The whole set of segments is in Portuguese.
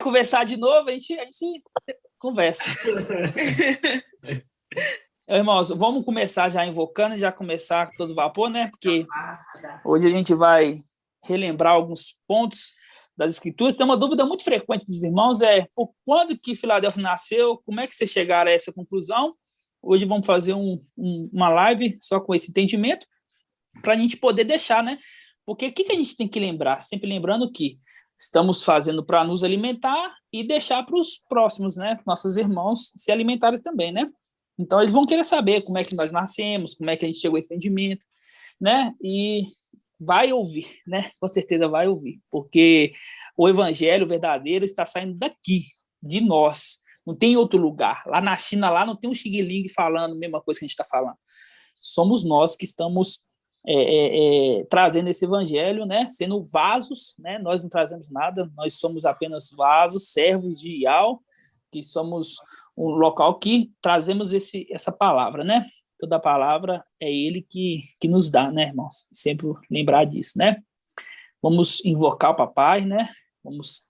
conversar de novo, a gente conversa. Irmãos, vamos começar já invocando, já começar todo vapor, né? Porque hoje a gente vai relembrar alguns pontos das Escrituras. Tem uma dúvida muito frequente dos irmãos, por quando que Filadélfia nasceu? Como é que vocês chegaram a essa conclusão? Hoje vamos fazer uma live só com esse entendimento, para a gente poder deixar, né? Porque o que a gente tem que lembrar? Sempre lembrando que estamos fazendo para nos alimentar e deixar para os próximos, né? Nossos irmãos se alimentarem também, né? Então, eles vão querer saber como é que nós nascemos, como é que a gente chegou a esse entendimento, né? E vai ouvir, né? Com certeza vai ouvir, porque o evangelho verdadeiro está saindo daqui, de nós. Não tem outro lugar. Lá na China, lá não tem um Xing Ling falando a mesma coisa que a gente está falando. Somos nós que estamos trazendo esse evangelho, né? Sendo vasos, né? Nós não trazemos nada, nós somos apenas vasos, servos de Iau, que somos um local que trazemos essa palavra, né? Toda a palavra é ele que nos dá, né, irmãos? Sempre lembrar disso, né? Vamos invocar o papai, né? Vamos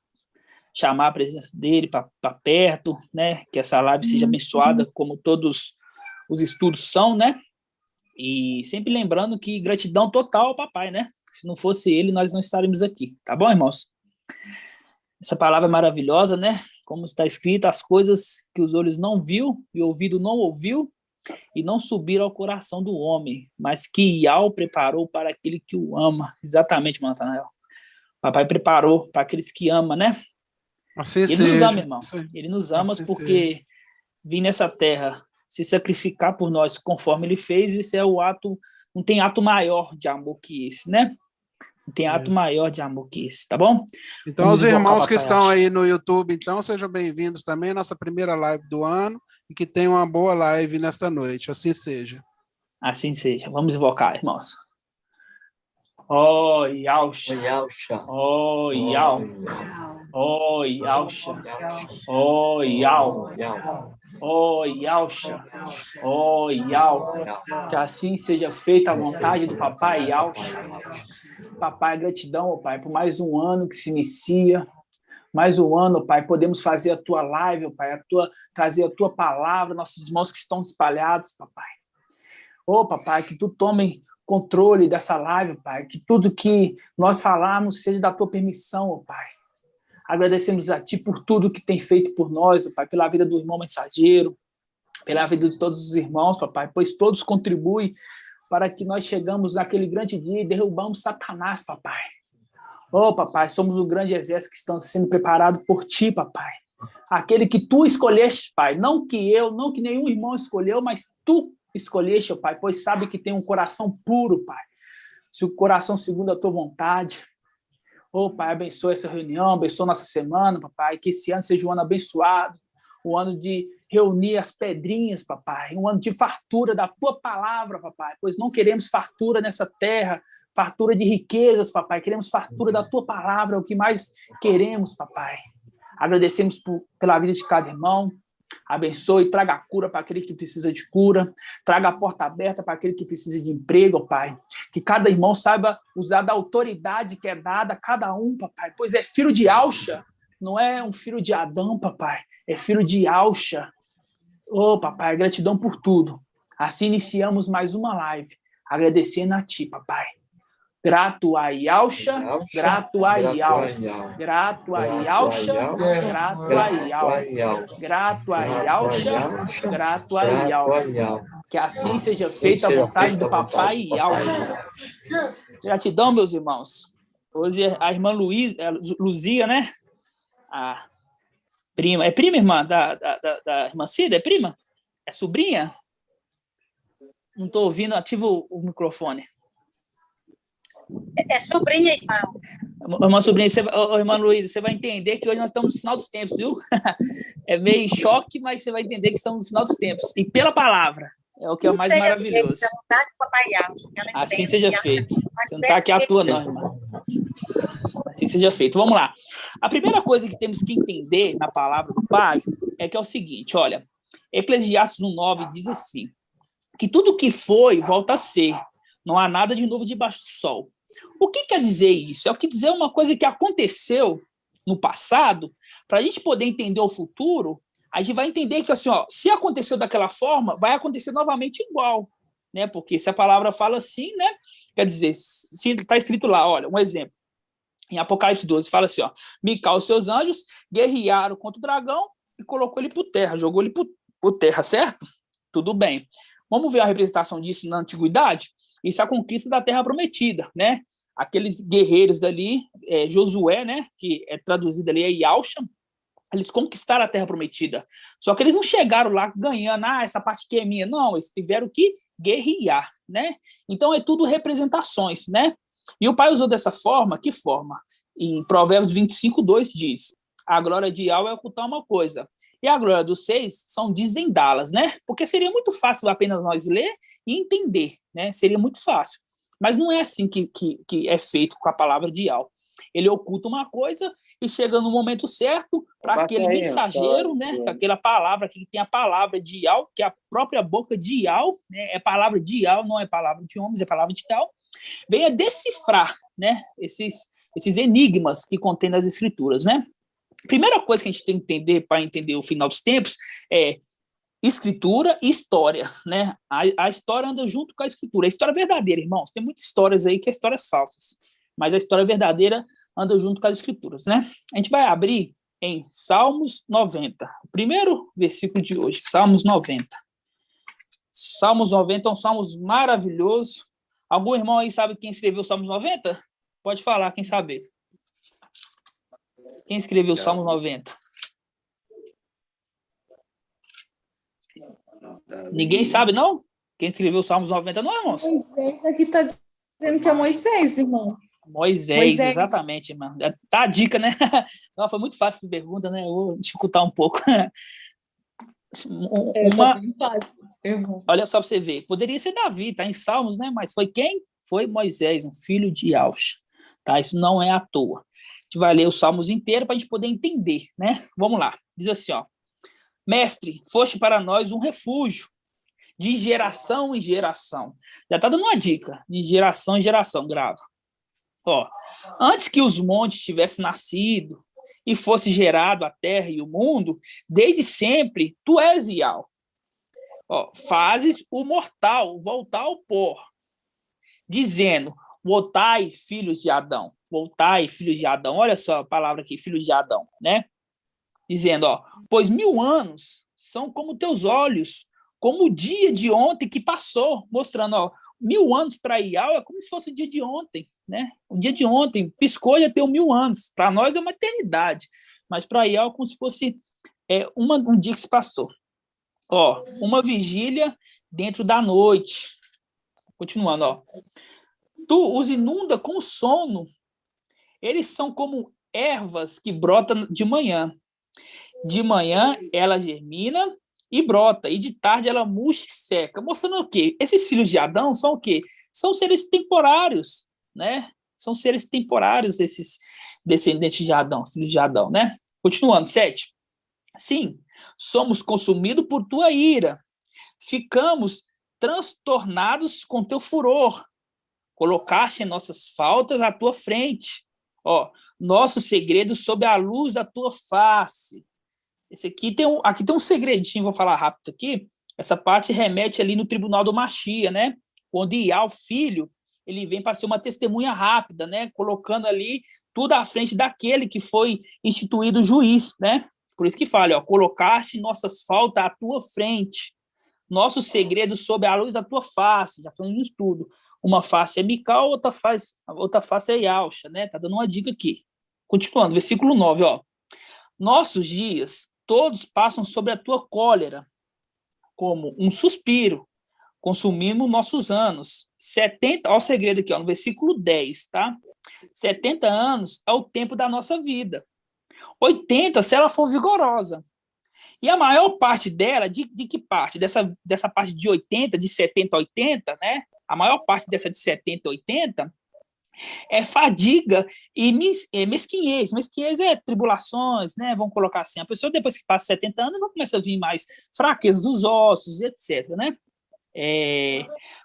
chamar a presença dele para perto, né? Que essa live seja abençoada, como todos os estudos são, né? E sempre lembrando que gratidão total ao papai, né? Se não fosse ele, nós não estaríamos aqui, tá bom, irmãos? Essa palavra é maravilhosa, né? Como está escrito, as coisas que os olhos não viu e o ouvido não ouviu e não subiram ao coração do homem, mas que Iau preparou para aquele que o ama. Exatamente, Natanael. O papai preparou para aqueles que amam, né? Assim ele seja. Nos ama, irmão. Ele nos ama assim porque seja. Vir nessa terra se sacrificar por nós conforme ele fez, esse é o ato, não tem ato maior de amor que esse, né? Não tem ato maior de amor que esse, tá bom? Então, os irmãos que estão aí no YouTube, então, sejam bem-vindos também à nossa primeira live do ano e que tenham uma boa live nesta noite. Assim seja. Assim seja. Vamos invocar, irmãos. Oh, Yausha. Oh, Yau. Oh, Yausha. Oh, Yau. Oh, Yausha. Oh, Yau. Que assim seja feita a vontade do papai Yausha. Papai, gratidão, oh, Pai, por mais um ano que se inicia. Mais um ano, Pai, podemos fazer a tua live, oh, Pai, trazer a tua palavra, nossos irmãos que estão espalhados, papai. Oh, papai, que tu tome controle dessa live, Pai, que tudo que nós falarmos seja da tua permissão, oh, Pai. Agradecemos a ti por tudo que tem feito por nós, oh, Pai, pela vida do irmão mensageiro, pela vida de todos os irmãos, papai, pois todos contribuem para que nós chegamos naquele grande dia e derrubamos Satanás, papai. Oh, papai, somos o grande exército que está sendo preparado por ti, papai. Aquele que tu escolheste, pai, não que eu, não que nenhum irmão escolheu, mas tu escolheste, oh, pai, pois sabe que tem um coração puro, pai. Se o coração segundo a tua vontade. Oh, pai, abençoa essa reunião, abençoa nossa semana, papai, que esse ano seja um ano abençoado, um ano de reunir as pedrinhas, papai, um ano de fartura da tua palavra, papai, pois não queremos fartura nessa terra, fartura de riquezas, papai, queremos fartura da tua palavra, é o que mais queremos, papai. Agradecemos pela vida de cada irmão, abençoe, traga a cura para aquele que precisa de cura, traga a porta aberta para aquele que precisa de emprego, pai, que cada irmão saiba usar da autoridade que é dada a cada um, papai, pois é filho de Alxa, não é um filho de Adão, papai, é filho de Alxa. Oh, papai, gratidão por tudo. Assim iniciamos mais uma live, agradecendo a ti, papai. Grato a Yausha, grato a Iau, grato a Yausha, grato a Iau, grato a Yausha, grato a Iau. Que assim seja feita a vontade do papai Yausha. Gratidão, meus irmãos. Hoje a irmã Luzia, né? A prima. É prima, irmã, da irmã Cida? É prima? É sobrinha? Não estou ouvindo, ativa o microfone. É sobrinha, irmão. Irmã sobrinha, irmã Luísa, você vai entender que hoje nós estamos no final dos tempos, viu? É meio choque, mas você vai entender que estamos no final dos tempos. E pela palavra, é o que é o mais maravilhoso. Assim seja feito. Você não está aqui à toa, não, irmã. Assim seja feito. Vamos lá. A primeira coisa que temos que entender na palavra do Pai é que é o seguinte, olha, Eclesiastes 1:9 diz assim, que tudo que foi, volta a ser. Não há nada de novo debaixo do sol. O que quer dizer isso? É o que dizer uma coisa que aconteceu no passado, para a gente poder entender o futuro, a gente vai entender que, assim, ó, se aconteceu daquela forma, vai acontecer novamente igual, né? Porque se a palavra fala assim, né? Quer dizer, se está escrito lá, olha, um exemplo, em Apocalipse 12, fala assim, ó, Micael e seus anjos guerrearam contra o dragão e colocou ele por terra, jogou ele por terra, certo? Tudo bem. Vamos ver a representação disso na antiguidade? Isso é a conquista da terra prometida, né? Aqueles guerreiros ali, Josué, né? Que é traduzido ali, é Yalshan, eles conquistaram a terra prometida. Só que eles não chegaram lá ganhando, essa parte aqui é minha. Não, eles tiveram que guerrear, né? Então, é tudo representações, né? E o pai usou dessa forma, que forma? Em Provérbios 25:2 diz, a glória de Yahweh é ocultar uma coisa, e a glória dos seis são desvendá-las, né? Porque seria muito fácil apenas nós ler e entender, né? Seria muito fácil. Mas não é assim que é feito com a palavra de Yahweh. Ele oculta uma coisa e chega no momento certo para aquele mensageiro, né? Com aquela palavra que tem a palavra de Yahweh, que é a própria boca de Yahweh, né? É palavra de Yahweh, não é palavra de homens, é palavra de Yahweh. Venha decifrar, né? Esses enigmas que contém nas escrituras, né? Primeira coisa que a gente tem que entender para entender o final dos tempos é escritura e história, né? A história anda junto com a escritura. A história é verdadeira, irmãos. Tem muitas histórias aí que são histórias falsas, mas a história verdadeira anda junto com as escrituras, né? A gente vai abrir em Salmos 90, o primeiro versículo de hoje, Salmos 90. Salmos 90 é um salmos maravilhoso. Algum irmão aí sabe quem escreveu o Salmos 90? Pode falar, quem sabe. Quem escreveu o Salmos 90? Ninguém sabe, não? Quem escreveu o Salmos 90 não, irmãos? Moisés aqui está dizendo que é Moisés, irmão. Moisés, exatamente, irmão. Tá a dica, né? Não, foi muito fácil essa pergunta, né? Eu vou dificultar um pouco. Bem fácil, irmão. Olha só para você ver. Poderia ser Davi, tá em Salmos, né? Mas foi quem? Foi Moisés, um filho de Yalcha. Tá? Isso não é à toa. A gente vai ler os Salmos inteiros para a gente poder entender, né? Vamos lá. Diz assim, ó. Mestre, foste para nós um refúgio, de geração em geração. Já está dando uma dica, de geração em geração, grava. Ó, antes que os montes tivessem nascido e fosse gerado a terra e o mundo, desde sempre tu és Yahweh. Ó, fazes o mortal voltar ao pó, dizendo, voltai, filhos de Adão. Voltai, filhos de Adão. Olha só a palavra aqui, filhos de Adão, né? Dizendo, ó, pois 1000 anos são como teus olhos, como o dia de ontem que passou, mostrando, ó, 1000 anos para Yahweh é como se fosse o dia de ontem, né? O dia de ontem, piscou já tem 1000 anos. Para nós é uma eternidade, mas para Yahweh é como se fosse um dia que se passou. Ó, uma vigília dentro da noite. Continuando, ó. Tu os inunda com sono. Eles são como ervas que brotam de manhã. De manhã ela germina e brota, e de tarde ela murcha e seca. Mostrando o quê? Esses filhos de Adão são o quê? São seres temporários, né? São seres temporários esses descendentes de Adão, filhos de Adão, né? Continuando, 7. Sim, somos consumidos por tua ira. Ficamos transtornados com teu furor. Colocaste em nossas faltas à tua frente. Ó, nosso segredo sob a luz da tua face. Esse aqui tem um segredinho, vou falar rápido aqui. Essa parte remete ali no tribunal do Machia, né? Onde Iá, o filho, ele vem para ser uma testemunha rápida, né? Colocando ali tudo à frente daquele que foi instituído juiz, né? Por isso que fala, ó, colocaste nossas faltas à tua frente, nosso segredo sob a luz da tua face. Já falando isso tudo. Uma face é Micael, outra face é Yalcha, né? Tá dando uma dica aqui. Continuando, versículo 9, ó. Nossos dias todos passam sobre a tua cólera, como um suspiro, consumindo nossos anos. 70, olha o segredo aqui, ó, no versículo 10, tá? 70 anos é o tempo da nossa vida. 80, se ela for vigorosa. E a maior parte dela, de que parte? Dessa parte de 80, de 70 a 80, né? A maior parte dessa de 70 a 80 é fadiga e mesquinhez. Mesquinhez é tribulações, né? Vamos colocar assim. A pessoa, depois que passa 70 anos, vai começar a vir mais fraqueza dos ossos, etc., né?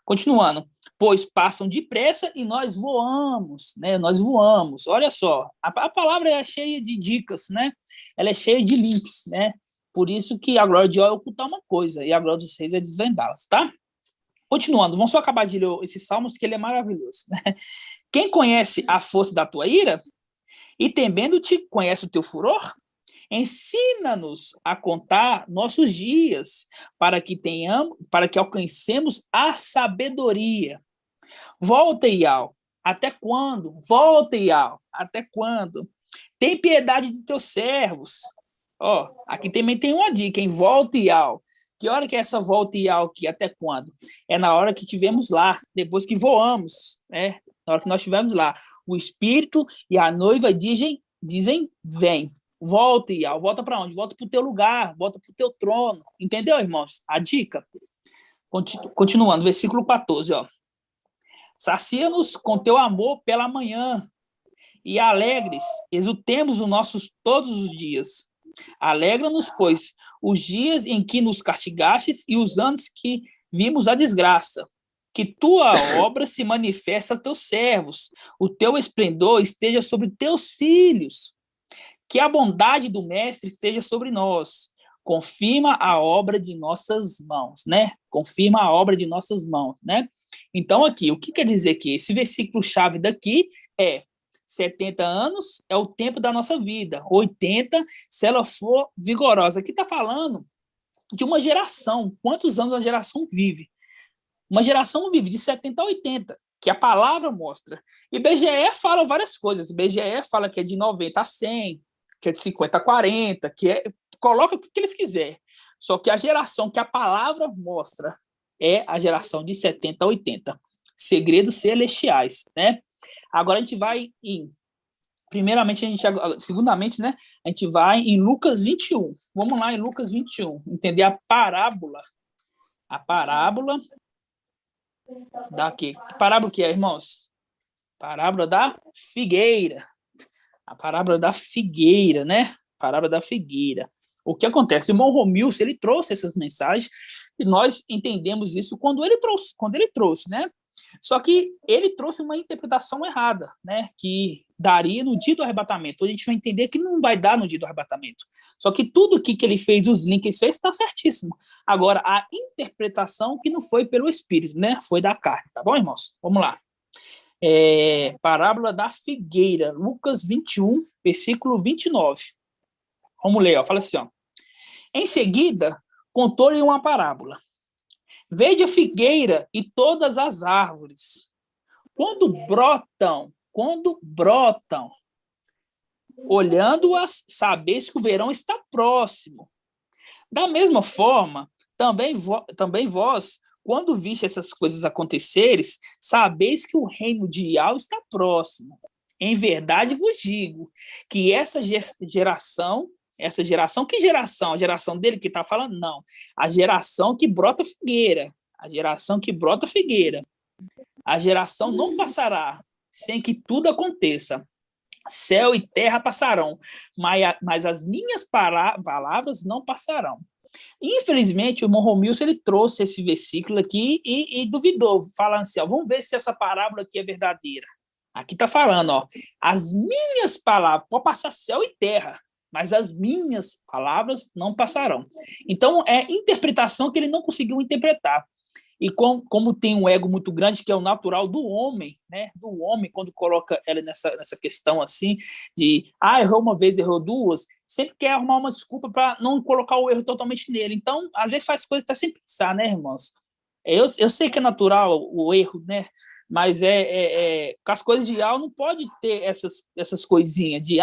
Continuando, pois passam depressa e nós voamos, né? Nós voamos. Olha só, a palavra é cheia de dicas, né? Ela é cheia de links, né? Por isso que a glória de Ó é ocultar uma coisa e a glória dos reis é desvendá-las, tá? Continuando, vamos só acabar de ler esses salmos que ele é maravilhoso, né? Quem conhece a força da tua ira e temendo-te conhece o teu furor? Ensina-nos a contar nossos dias para que alcancemos a sabedoria. Volta, Iau, até quando? Volta, Iau, até quando? Tem piedade de teus servos. Ó, aqui também tem uma dica, hein? Volta, Iau. Que hora que é essa volta, Iau, aqui? Até quando? É na hora que estivermos lá, depois que voamos, né? Na hora que nós estivermos lá. O Espírito e a noiva dizem vem. Volta, Iau. Volta para onde? Volta para o teu lugar, volta para o teu trono. Entendeu, irmãos? A dica. Continuando, versículo 14, ó. Sacia-nos com teu amor pela manhã e alegres, exultemos os nossos todos os dias. Alegra-nos, pois, os dias em que nos castigastes e os anos que vimos a desgraça. Que tua obra se manifeste a teus servos, o teu esplendor esteja sobre teus filhos. Que a bondade do Mestre esteja sobre nós. Confirma a obra de nossas mãos, né? Confirma a obra de nossas mãos, né? Então, aqui, o que quer dizer que esse versículo-chave daqui é 70 anos é o tempo da nossa vida, 80 se ela for vigorosa. Aqui está falando de uma geração. Quantos anos a geração vive? Uma geração vive de 70 a 80, que a palavra mostra. E IBGE fala várias coisas. IBGE fala que é de 90 a 100, que é de 50 a 40, coloca o que eles quiserem. Só que a geração que a palavra mostra é a geração de 70 a 80. Segredos celestiais, né? Agora a gente vai segundamente, né? A gente vai em Lucas 21. Vamos lá em Lucas 21, entender a parábola. A parábola daqui. Que parábola que é, irmãos? Parábola da figueira. A parábola da figueira, né? Parábola da figueira. O que acontece? O irmão Romilson, ele trouxe essas mensagens e nós entendemos isso quando ele trouxe, né? Só que ele trouxe uma interpretação errada, né? Que daria no dia do arrebatamento. Hoje a gente vai entender que não vai dar no dia do arrebatamento. Só que tudo aqui que ele fez, os links que ele fez, está certíssimo. Agora, a interpretação que não foi pelo Espírito, né? Foi da carne, tá bom, irmãos? Vamos lá. Parábola da figueira, Lucas 21, versículo 29. Vamos ler, ó. Fala assim, ó. Em seguida, contou-lhe uma parábola. Vede a figueira e todas as árvores. Quando brotam, olhando-as, sabeis que o verão está próximo. Da mesma forma, também vós, quando viste essas coisas acontecerem, sabeis que o reino de Iau está próximo. Em verdade vos digo que essa geração, que geração? A geração dele que está falando? Não. A geração que brota figueira. A geração que brota figueira. A geração não passará sem que tudo aconteça. Céu e terra passarão, mas as minhas palavras não passarão. Infelizmente, o irmão Romilson, ele trouxe esse versículo aqui e duvidou, falando assim, ó, vamos ver se essa parábola aqui é verdadeira. Aqui está falando, ó, as minhas palavras, pode passar céu e terra, mas as minhas palavras não passarão. Então, é interpretação que ele não conseguiu interpretar. E como tem um ego muito grande, que é o natural do homem, né? Do homem, quando coloca ela nessa questão assim, de errou uma vez, errou duas, sempre quer arrumar uma desculpa para não colocar o erro totalmente nele. Então, às vezes faz coisas até sem pensar, né, irmãos? Eu sei que é natural o erro, né? Mas com as coisas de Iau não pode ter essas coisinhas de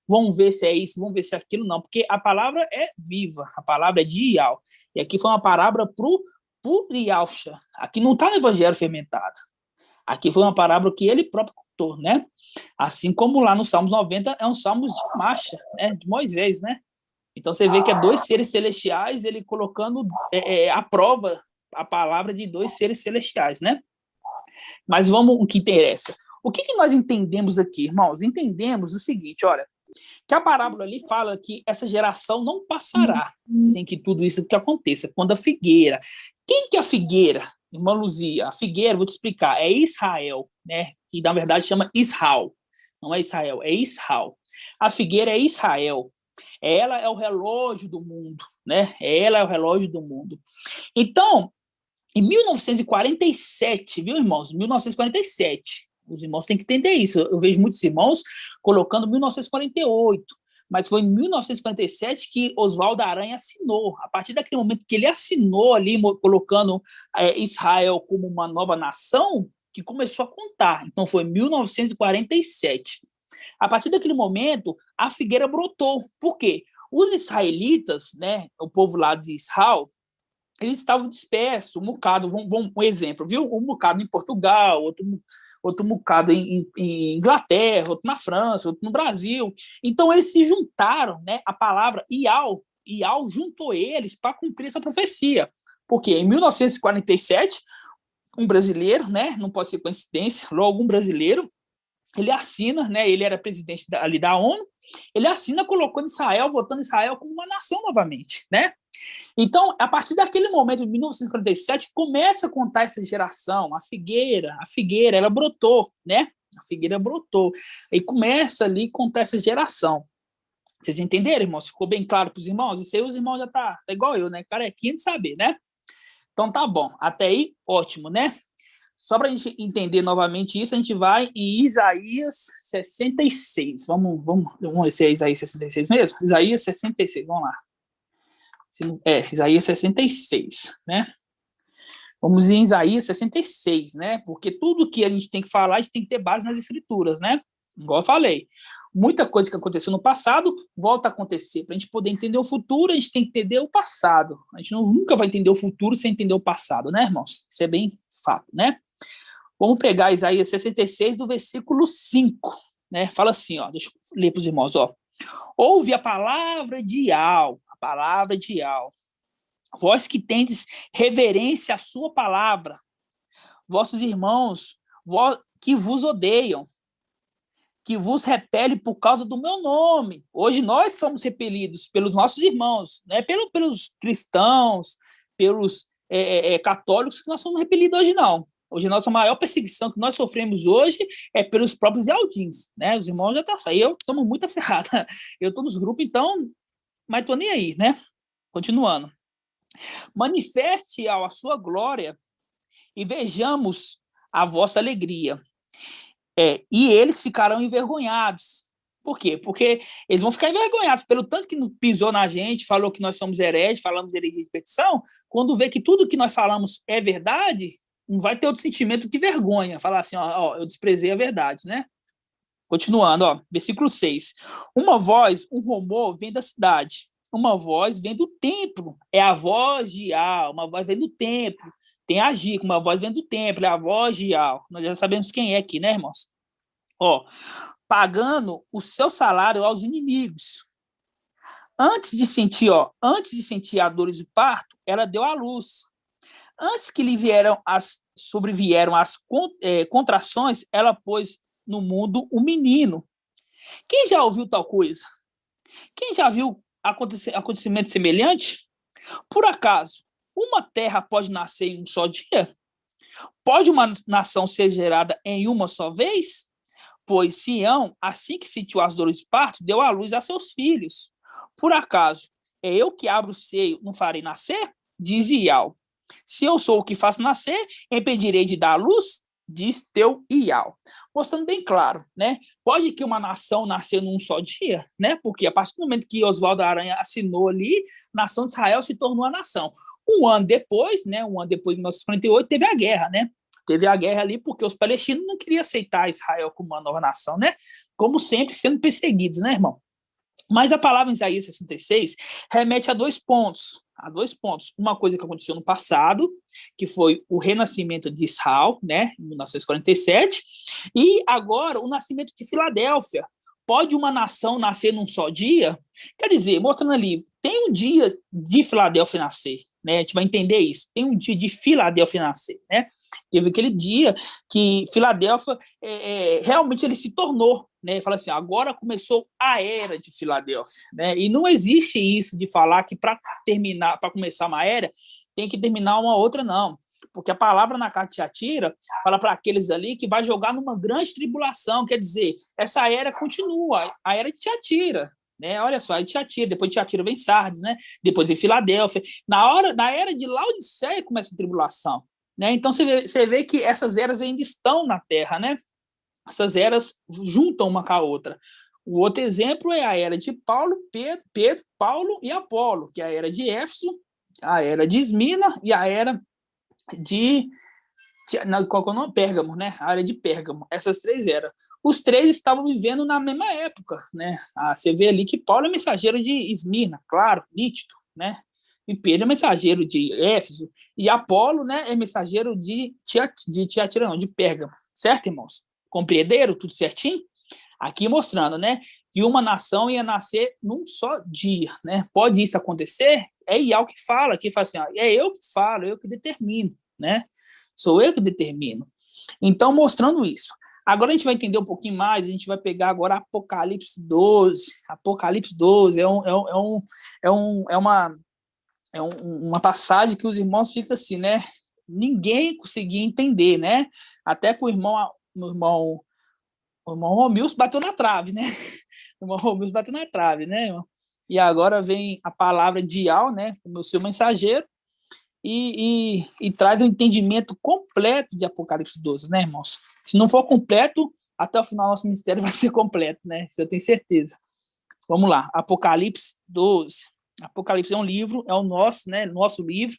vamos ver se é isso, vamos ver se é aquilo, não, porque a palavra é viva, a palavra é de Iau. E aqui foi uma parábola por Iauxa. Aqui não está no evangelho fermentado. Aqui foi uma parábola que ele próprio contou, né? Assim como lá no Salmos 90 é um salmo de marcha, né? De Moisés, né? Então você vê que é dois seres celestiais, ele colocando à prova a palavra de dois seres celestiais, né? Mas vamos o que interessa. O que nós entendemos aqui, irmãos? Entendemos o seguinte, olha, que a parábola ali fala que essa geração não passará sem que tudo isso que aconteça. Quando a figueira, Quem que é a figueira, irmã Luzia? A figueira, vou te explicar, é Israel, né? Que na verdade chama Israel. Não é Israel, é Israel. A figueira é Israel. Ela é o relógio do mundo, né? Ela é o relógio do mundo. Então, em 1947, viu, irmãos? 1947. Os irmãos têm que entender isso. Eu vejo muitos irmãos colocando 1948, mas foi em 1947 que Oswaldo Aranha assinou. A partir daquele momento que ele assinou ali, colocando Israel como uma nova nação, que começou a contar. Então, foi em 1947. A partir daquele momento, a figueira brotou. Por quê? Os israelitas, né, o povo lá de Israel, eles estavam dispersos, um bocado, um exemplo, viu? Um bocado em Portugal, outro bocado em Inglaterra, outro na França, outro no Brasil. Então, eles se juntaram, né? A palavra Ial juntou eles para cumprir essa profecia. Porque em 1947, um brasileiro, né? Não pode ser coincidência, logo um brasileiro, ele assina, né? Ele era presidente ali da ONU, ele assina colocando Israel, votando Israel como uma nação novamente, né? Então, a partir daquele momento, de 1947, começa a contar essa geração, a figueira, ela brotou, né? A figueira brotou. E começa ali a contar essa geração. Vocês entenderam, irmãos? Ficou bem claro para os irmãos? Isso aí os irmãos já tá igual eu, né? Carequinha de saber, né? Então, tá bom. Até aí, ótimo, né? Só para a gente entender novamente isso, a gente vai em Isaías 66. Vamos ver se é Isaías 66 mesmo? Isaías 66, vamos lá. Isaías 66, né? Vamos em Isaías 66, né? Porque tudo que a gente tem que falar, a gente tem que ter base nas escrituras, né? Igual eu falei. Muita coisa que aconteceu no passado volta a acontecer. Para a gente poder entender o futuro, a gente tem que entender o passado. A gente nunca vai entender o futuro sem entender o passado, né, irmãos? Isso é bem fato, né? Vamos pegar Isaías 66, do versículo 5, né? Fala assim, ó, deixa eu ler para os irmãos, ó. Ouve a palavra de Yahweh, vós que tendes reverência à sua palavra, vossos irmãos que vos odeiam, que vos repele por causa do meu nome. Hoje nós somos repelidos pelos nossos irmãos, né? Pelos cristãos, pelos católicos, que nós somos repelidos hoje não. Hoje a nossa maior perseguição que nós sofremos hoje é pelos próprios Aldins, né? Os irmãos já estão saindo, eu tomo muita ferrada. Eu estou nos grupos, então, mas estou nem aí, né? Continuando. Manifeste a sua glória e vejamos a vossa alegria. E eles ficarão envergonhados. Por quê? Porque eles vão ficar envergonhados pelo tanto que pisou na gente, falou que nós somos hereges, falamos heresia de petição, quando vê que tudo que nós falamos é verdade, não vai ter outro sentimento que vergonha, falar assim, ó, eu desprezei a verdade, né? Continuando, ó, versículo 6. Uma voz, um rumor vem da cidade, uma voz vem do templo, é a voz de Yahweh, uma voz vem do templo, tem a Gica, uma voz vem do templo, é a voz de Yahweh. Nós já sabemos quem é aqui, né, irmãos? Ó, pagando o seu salário aos inimigos. Antes de sentir a dor de parto, ela deu à luz. Antes que lhe sobrevieram as contrações, ela pôs no mundo um menino. Quem já ouviu tal coisa? Quem já viu acontecimento semelhante? Por acaso, uma terra pode nascer em um só dia? Pode uma nação ser gerada em uma só vez? Pois Sião, assim que sentiu as dores de parto, deu à luz a seus filhos. Por acaso, é eu que abro o seio, não farei nascer? Diz Ial. Se eu sou o que faço nascer, impedirei de dar à luz? Diz teu Ial. Mostrando bem claro, né? Pode que uma nação nascer num só dia, né? Porque a partir do momento que Oswaldo Aranha assinou ali, a nação de Israel se tornou a nação. Um ano depois, né? Um ano depois de 1948, teve a guerra, né? Teve a guerra ali porque os palestinos não queriam aceitar Israel como uma nova nação, né? Como sempre, sendo perseguidos, né, irmão? Mas a palavra em Isaías 66 remete a dois pontos. Uma coisa que aconteceu no passado, que foi o renascimento de Israel, né, em 1947, e agora o nascimento de Filadélfia. Pode uma nação nascer num só dia? Quer dizer, mostrando ali, tem um dia de Filadélfia nascer, né? A gente vai entender isso. Tem um dia de Filadélfia nascer, né? Teve aquele dia que Filadélfia realmente ele se tornou, né? Fala assim, agora começou a era de Filadélfia, né? E não existe isso de falar que para começar uma era tem que terminar uma outra, não. Porque a palavra na carta de Tiatira fala para aqueles ali que vai jogar numa grande tribulação, quer dizer, essa era continua, a era de Tiatira, né? Olha só, aí Tiatira, depois de Tiatira vem Sardes, né? Depois vem Filadélfia. Na era de Laodiceia começa a tribulação, né? Então você vê que essas eras ainda estão na Terra, né? Essas eras juntam uma com a outra. O outro exemplo é a era de Paulo, Pedro, Paulo e Apolo, que é a era de Éfeso, a era de Esmina e a era de qual é o nome? Pérgamo, né? A área de Pérgamo. Essas três eras. Os três estavam vivendo na mesma época, né? Você vê ali que Paulo é mensageiro de Esmina, claro, nítido, né? E Pedro é mensageiro de Éfeso e Apolo, né, é mensageiro de Tiatira, não, de Pérgamo, certo, irmãos? Compreenderam tudo certinho? Aqui mostrando, né, que uma nação ia nascer num só dia, né? Pode isso acontecer? É Iau que fala, que fala assim, ó, é eu que falo, eu que determino, né? Sou eu que determino. Então, mostrando isso. Agora a gente vai entender um pouquinho mais, a gente vai pegar agora Apocalipse 12. Apocalipse 12 uma passagem que os irmãos ficam assim, né? Ninguém conseguia entender, né? Até que o irmão Romilson bateu na trave, né? O irmão Romilson bateu na trave, né, irmão? E agora vem a palavra de Iau, né? O meu seu mensageiro, e traz um entendimento completo de Apocalipse 12, né, irmãos? Se não for completo, até o final nosso ministério vai ser completo, né? Isso eu tenho certeza. Vamos lá, Apocalipse 12. Apocalipse é um livro, é o nosso, né? Nosso livro,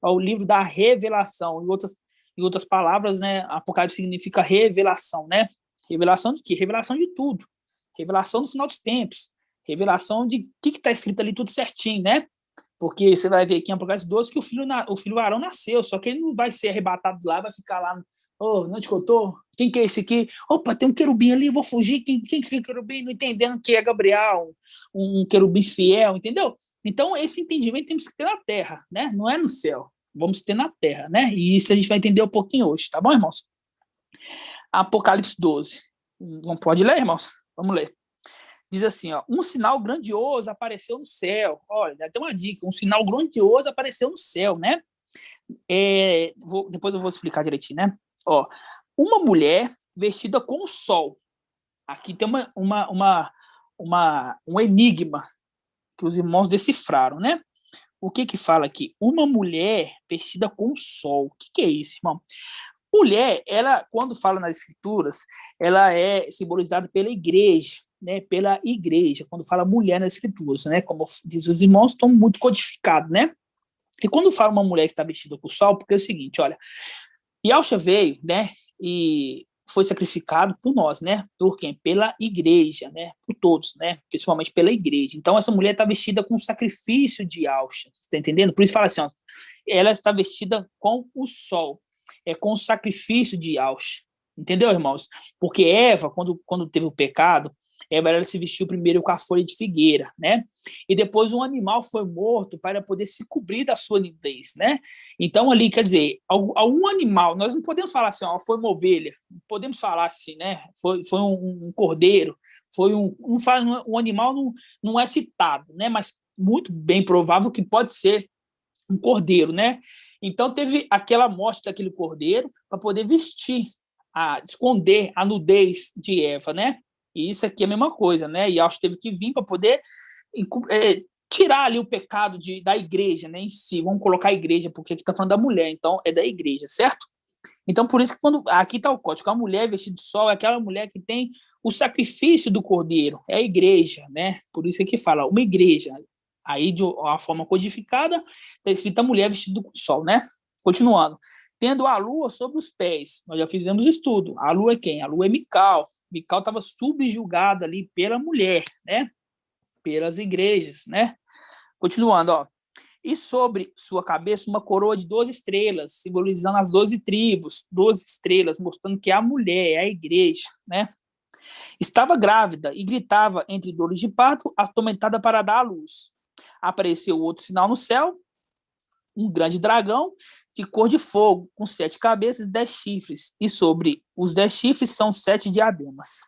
é o livro da revelação. Em outras palavras, né? Apocalipse significa revelação, né? Revelação de quê? Revelação de tudo. Revelação do final dos tempos. Revelação de o que está escrito ali tudo certinho, né? Porque você vai ver aqui em Apocalipse 12 que o filho Arão nasceu, só que ele não vai ser arrebatado lá, vai ficar lá, onde que eu tô? Quem que é esse aqui? Opa, tem um querubim ali, vou fugir. Quem que é querubim? Não entendendo que é Gabriel, um querubim fiel, entendeu? Então, esse entendimento temos que ter na terra, né? Não é no céu. Vamos ter na terra, né? E isso a gente vai entender um pouquinho hoje, tá bom, irmãos? Apocalipse 12. Não pode ler, irmãos? Vamos ler. Diz assim, ó, um sinal grandioso apareceu no céu. Olha, tem uma dica, um sinal grandioso apareceu no céu, né? Depois eu vou explicar direitinho, né? Ó, uma mulher vestida com o sol. Aqui tem um enigma que os irmãos decifraram, né? O que fala aqui? Uma mulher vestida com o sol. O que é isso, irmão? Mulher, ela, quando fala nas escrituras, ela é simbolizada pela igreja, né? Pela igreja, quando fala mulher nas escrituras, né? Como diz os irmãos, estão muito codificados, né? E quando fala uma mulher que está vestida com o sol, porque é o seguinte, olha, Yahshua veio, né? E foi sacrificado por nós, né? Por quem? Pela igreja, né? Por todos, né? Principalmente pela igreja. Então, essa mulher está vestida com o sacrifício de Yahshua, você está entendendo? Por isso fala assim, ó, ela está vestida com o sol, com o sacrifício de Yahshua, entendeu, irmãos? Porque Eva, quando teve o pecado, ela se vestiu primeiro com a folha de figueira, né? E depois um animal foi morto para poder se cobrir da sua nudez, né? Então ali, quer dizer, algum animal, nós não podemos falar assim, ó, foi uma ovelha, não podemos falar assim, né? Foi um cordeiro, foi um animal não é citado, né? Mas muito bem provável que pode ser um cordeiro, né? Então teve aquela morte daquele cordeiro para poder esconder a nudez de Eva, né? E isso aqui é a mesma coisa, né? E Yahshua teve que vir para poder tirar ali o pecado da igreja, né, em si. Vamos colocar a igreja, porque aqui está falando da mulher, então é da igreja, certo? Então, por isso que aqui está o código, a mulher vestida de sol é aquela mulher que tem o sacrifício do cordeiro, é a igreja, né? Por isso que fala, uma igreja. Aí, de uma forma codificada, está escrita mulher vestida com sol, né? Continuando. Tendo a lua sobre os pés. Nós já fizemos o estudo. A lua é quem? A lua é Mical. Mical estava subjugada ali pela mulher, né? Pelas igrejas, né? Continuando, ó. E sobre sua cabeça uma coroa de 12 estrelas, simbolizando as 12 tribos, 12 estrelas, mostrando que a mulher é a igreja, né? Estava grávida e gritava entre dores de parto, atormentada para dar à luz. Apareceu outro sinal no céu, um grande dragão de cor de fogo, com 7 cabeças e 10 chifres, e sobre os 10 chifres são 7 diademas.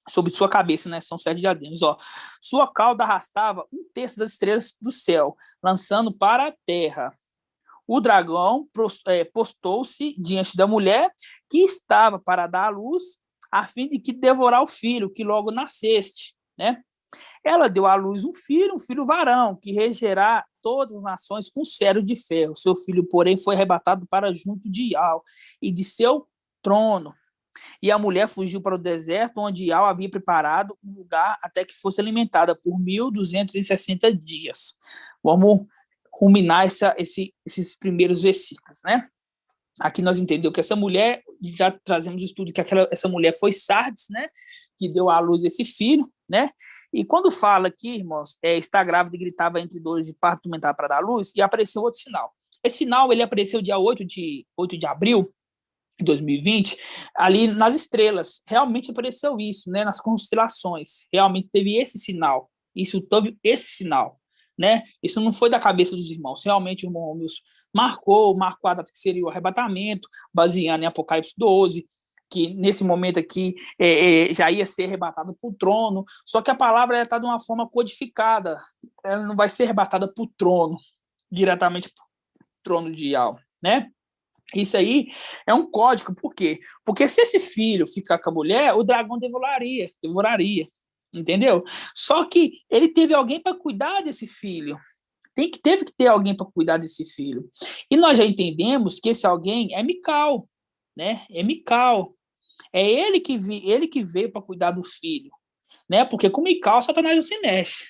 Sobre sua cabeça, né, são 7 diademas. Ó. Sua cauda arrastava 1/3 das estrelas do céu, lançando para a terra. o dragão postou-se diante da mulher que estava para dar à luz, a fim de que devorar o filho, que logo nasceste, né? Ela deu à luz um filho varão, que regerá todas as nações com cetro de ferro. Seu filho, porém, foi arrebatado para junto de Ial e de seu trono. E a mulher fugiu para o deserto, onde Ial havia preparado um lugar até que fosse alimentada por 1.260 dias. Vamos ruminar esses primeiros versículos, né? Aqui nós entendemos que essa mulher, já trazemos o estudo que essa mulher foi Sardes, né? Que deu à luz esse filho, né? E quando fala aqui, irmãos, está grávida e gritava entre dores de parto tormentada para dar luz, e apareceu outro sinal. Esse sinal, ele apareceu dia 8 de abril de 2020, ali nas estrelas. Realmente apareceu isso, né? Nas constelações. Realmente teve esse sinal. Isso teve esse sinal, né? Isso não foi da cabeça dos irmãos. Realmente o irmão Romilson marcou a data que seria o arrebatamento, baseando em Apocalipse 12, que nesse momento aqui já ia ser arrebatado para o trono, só que a palavra está de uma forma codificada, ela não vai ser arrebatada para o trono, diretamente para o trono de Ial, né? Isso aí é um código, por quê? Porque se esse filho ficar com a mulher, o dragão devoraria, entendeu? Só que ele teve alguém para cuidar desse filho, teve que ter alguém para cuidar desse filho, e nós já entendemos que esse alguém é Mical, né? É Mical. É ele que veio para cuidar do filho, né? Porque com Mical, Satanás não se mexe.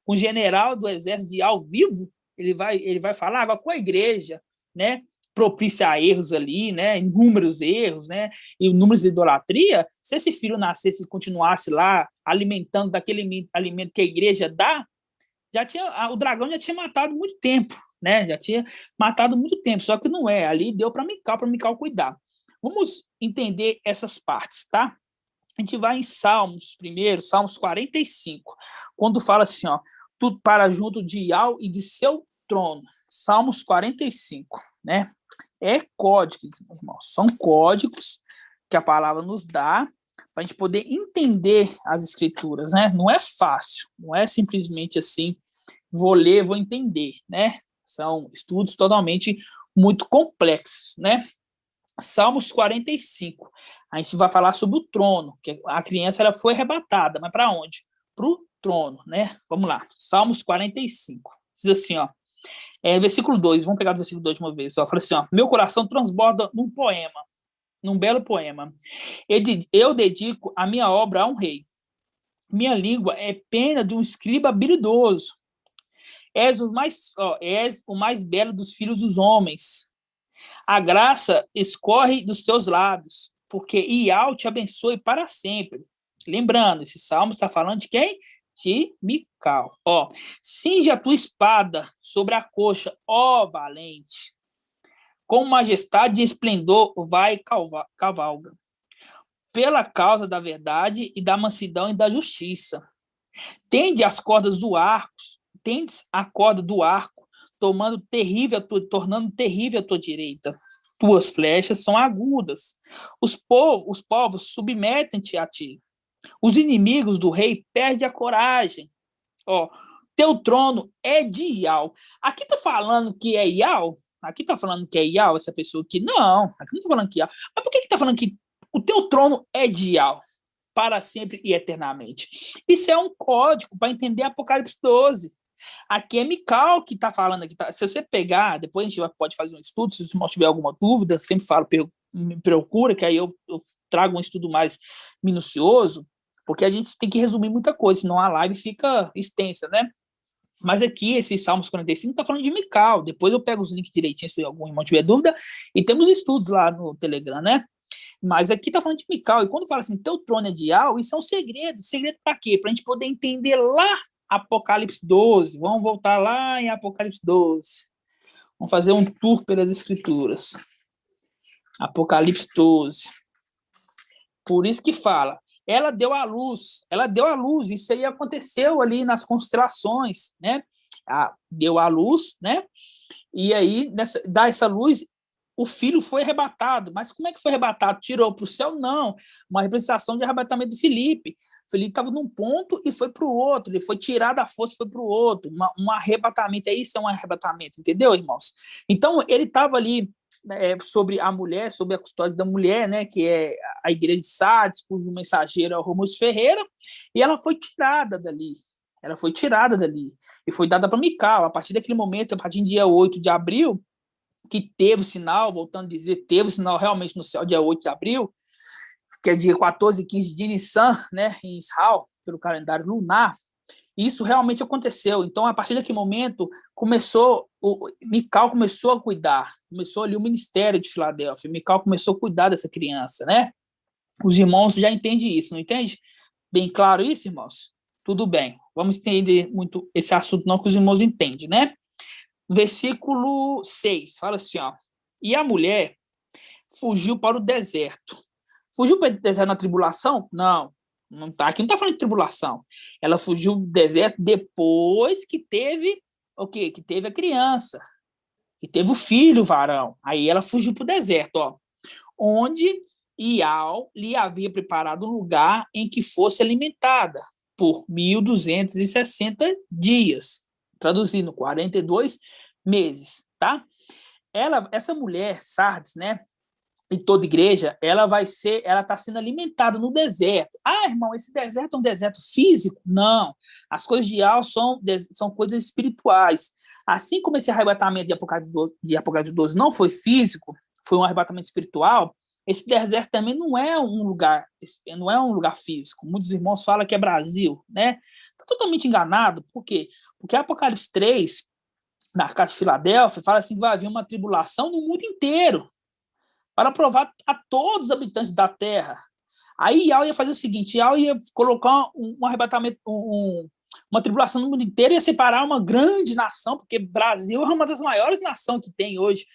Com o general do exército de ao vivo, ele vai falar agora com a igreja, né? Propícia a erros ali, né? Inúmeros erros, né? E números de idolatria. Se esse filho nascesse e continuasse lá alimentando daquele alimento que a igreja dá, o dragão já tinha matado muito tempo, né? Já tinha matado muito tempo. Só que não é. Ali deu para Mical cuidar. Vamos entender essas partes, tá? A gente vai em Salmos primeiro, Salmos 45, quando fala assim, ó, tudo para junto de Ial e de seu trono. Salmos 45, né? É códigos, irmãos, são códigos que a palavra nos dá para a gente poder entender as escrituras, né? Não é fácil, não é simplesmente assim, vou ler, vou entender, né? São estudos totalmente muito complexos, né? Salmos 45. A gente vai falar sobre o trono, que a criança ela foi arrebatada, mas para onde? Para o trono, né? Vamos lá. Salmos 45. Diz assim, ó. Versículo 2, vamos pegar o versículo 2 de uma vez. Fala assim, ó. Meu coração transborda num poema, num belo poema. Eu dedico a minha obra a um rei. Minha língua é pena de um escriba habilidoso. És o mais belo dos filhos dos homens. A graça escorre dos teus lábios, porque Ial te abençoe para sempre. Lembrando, esse salmo está falando de quem? De Mical. Ó, cinge a tua espada sobre a coxa, ó valente. Com majestade e esplendor vai cavalga. Pela causa da verdade e da mansidão e da justiça. Tende a corda do arco, tornando terrível a tua direita. Tuas flechas são agudas. Os povos submetem-te a ti. Os inimigos do rei perdem a coragem. Ó, teu trono é de Ial. Aqui está falando que é Ial? Aqui está falando que é Ial, essa pessoa aqui? Não, aqui não está falando que é Ial. Mas por que está falando que o teu trono é de Ial? Para sempre e eternamente. Isso é um código para entender Apocalipse 12. Aqui é Mical que está falando aqui. Tá? Se você pegar, depois a gente pode fazer um estudo, se você tiver alguma dúvida, sempre falo, me procura, que aí eu trago um estudo mais minucioso, porque a gente tem que resumir muita coisa, senão a live fica extensa, né? Mas aqui, esse Salmos 45 está falando de Mical. Depois eu pego os links direitinho, se algum irmão tiver dúvida, e temos estudos lá no Telegram, né? Mas aqui está falando de Mical, e quando fala assim, teu trono é de Ial, isso é um segredo. Segredo para quê? Para a gente poder entender lá Apocalipse 12. Vamos voltar lá em Apocalipse 12. Vamos fazer um tour pelas escrituras. Apocalipse 12. Por isso que fala, ela deu à luz, isso aí aconteceu ali nas constelações, né? Deu à luz, né? E aí, dá essa luz, o filho foi arrebatado. Mas como é que foi arrebatado? Tirou para o céu? Não. Uma representação de arrebatamento do Filipe. O Filipe estava num ponto e foi para o outro. Ele foi tirado da força e foi para o outro. Um arrebatamento. Isso é um arrebatamento. Entendeu, irmãos? Então, ele estava ali sobre a mulher, sobre a custódia da mulher, né, que é a igreja de Sardes, cujo mensageiro é o Rômulo Ferreira, e ela foi tirada dali. Ela foi tirada dali e foi dada para Mical. A partir daquele momento, a partir do dia 8 de abril, que teve o sinal, voltando a dizer, teve o sinal realmente no céu, dia 8 de abril, que é dia 14 e 15 de Nissan, né, em Israel, pelo calendário lunar. Isso realmente aconteceu. Então, a partir daquele momento, Mical começou a cuidar, começou ali o ministério de Filadélfia, Mical começou a cuidar dessa criança, né? Os irmãos já entendem isso, não entende? Bem claro isso, irmãos? Tudo bem. Vamos entender muito esse assunto não, que os irmãos entendem, né? Versículo 6, fala assim, ó. E a mulher fugiu para o deserto. Fugiu para o deserto na tribulação? Não. Não tá, aqui não está falando de tribulação. Ela fugiu do deserto depois que teve o quê? Que teve a criança, que teve o filho varão. Aí ela fugiu para o deserto, ó, onde Ial lhe havia preparado um lugar em que fosse alimentada por 1.260 dias, traduzindo 42 meses, tá? Essa mulher, Sardes, né? E toda igreja, ela está sendo alimentada no deserto. Ah, irmão, esse deserto é um deserto físico? Não. As coisas de Al são coisas espirituais. Assim como esse arrebatamento de Apocalipse 12 não foi físico, foi um arrebatamento espiritual, esse deserto também não é um lugar físico. Muitos irmãos falam que é Brasil, né? Está totalmente enganado. Por quê? Porque Apocalipse 3, na carta de Filadélfia, fala assim que vai haver uma tribulação no mundo inteiro, para provar a todos os habitantes da terra. Aí Ial ia fazer o seguinte, Ial ia colocar um arrebatamento, uma tribulação no mundo inteiro, ia separar uma grande nação, porque Brasil é uma das maiores nações que tem hoje,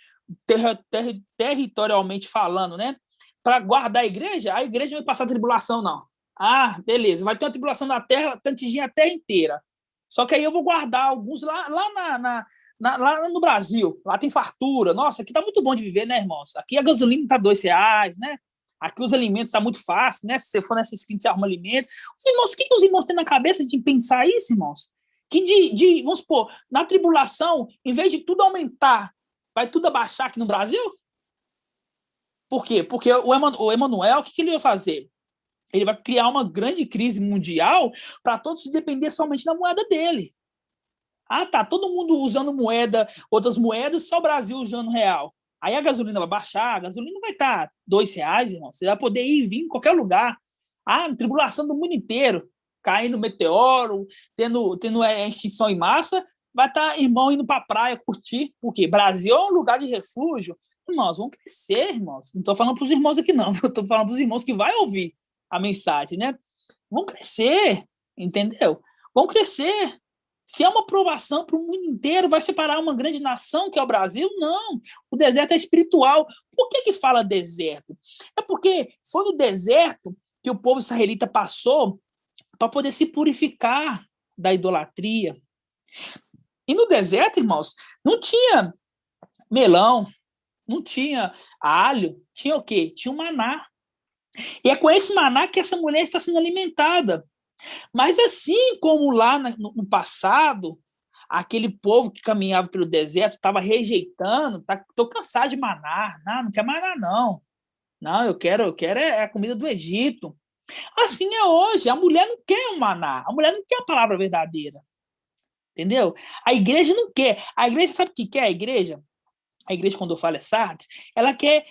territorialmente falando, né? Para guardar a igreja não vai passar tribulação, não. Ah, beleza, vai ter uma tribulação na terra, atingir a terra inteira. Só que aí eu vou guardar alguns lá lá no Brasil, lá tem fartura. Nossa, aqui tá muito bom de viver, né, irmãos? Aqui a gasolina tá R$2, né? Aqui os alimentos tá muito fácil, né? Se você for nessa esquina, você arruma alimento. Os irmãos, o que os irmãos têm na cabeça de pensar isso, irmãos? Que vamos supor, na tribulação, em vez de tudo aumentar, vai tudo abaixar aqui no Brasil? Por quê? Porque o Emanuel, o que ele vai fazer? Ele vai criar uma grande crise mundial para todos depender somente da moeda dele. Ah, tá, todo mundo usando outras moedas, só o Brasil usando real. Aí a gasolina vai baixar, a gasolina vai estar R$2, irmão. Você vai poder ir e vir em qualquer lugar. Ah, tribulação do mundo inteiro, caindo meteoro, tendo extinção em massa, vai estar, irmão, indo para a praia curtir. Por quê? Brasil é um lugar de refúgio. Irmãos, vão crescer, irmãos. Não estou falando para os irmãos aqui, não. Estou falando para os irmãos que vai ouvir a mensagem, né? Vão crescer, entendeu? Vão crescer. Se é uma provação para o mundo inteiro, vai separar uma grande nação, que é o Brasil? Não. O deserto é espiritual. Por que fala deserto? É porque foi no deserto que o povo israelita passou para poder se purificar da idolatria. E no deserto, irmãos, não tinha melão, não tinha alho, tinha o quê? Tinha o maná. E é com esse maná que essa mulher está sendo alimentada. Mas assim como lá no passado, aquele povo que caminhava pelo deserto estava rejeitando, estou cansado de maná, não quero maná não. Não, eu quero a comida do Egito. Assim é hoje, a mulher não quer o maná, a mulher não quer a palavra verdadeira. Entendeu? A igreja não quer. A igreja sabe o que quer a igreja? A igreja, quando eu falo é Sardes, ela quer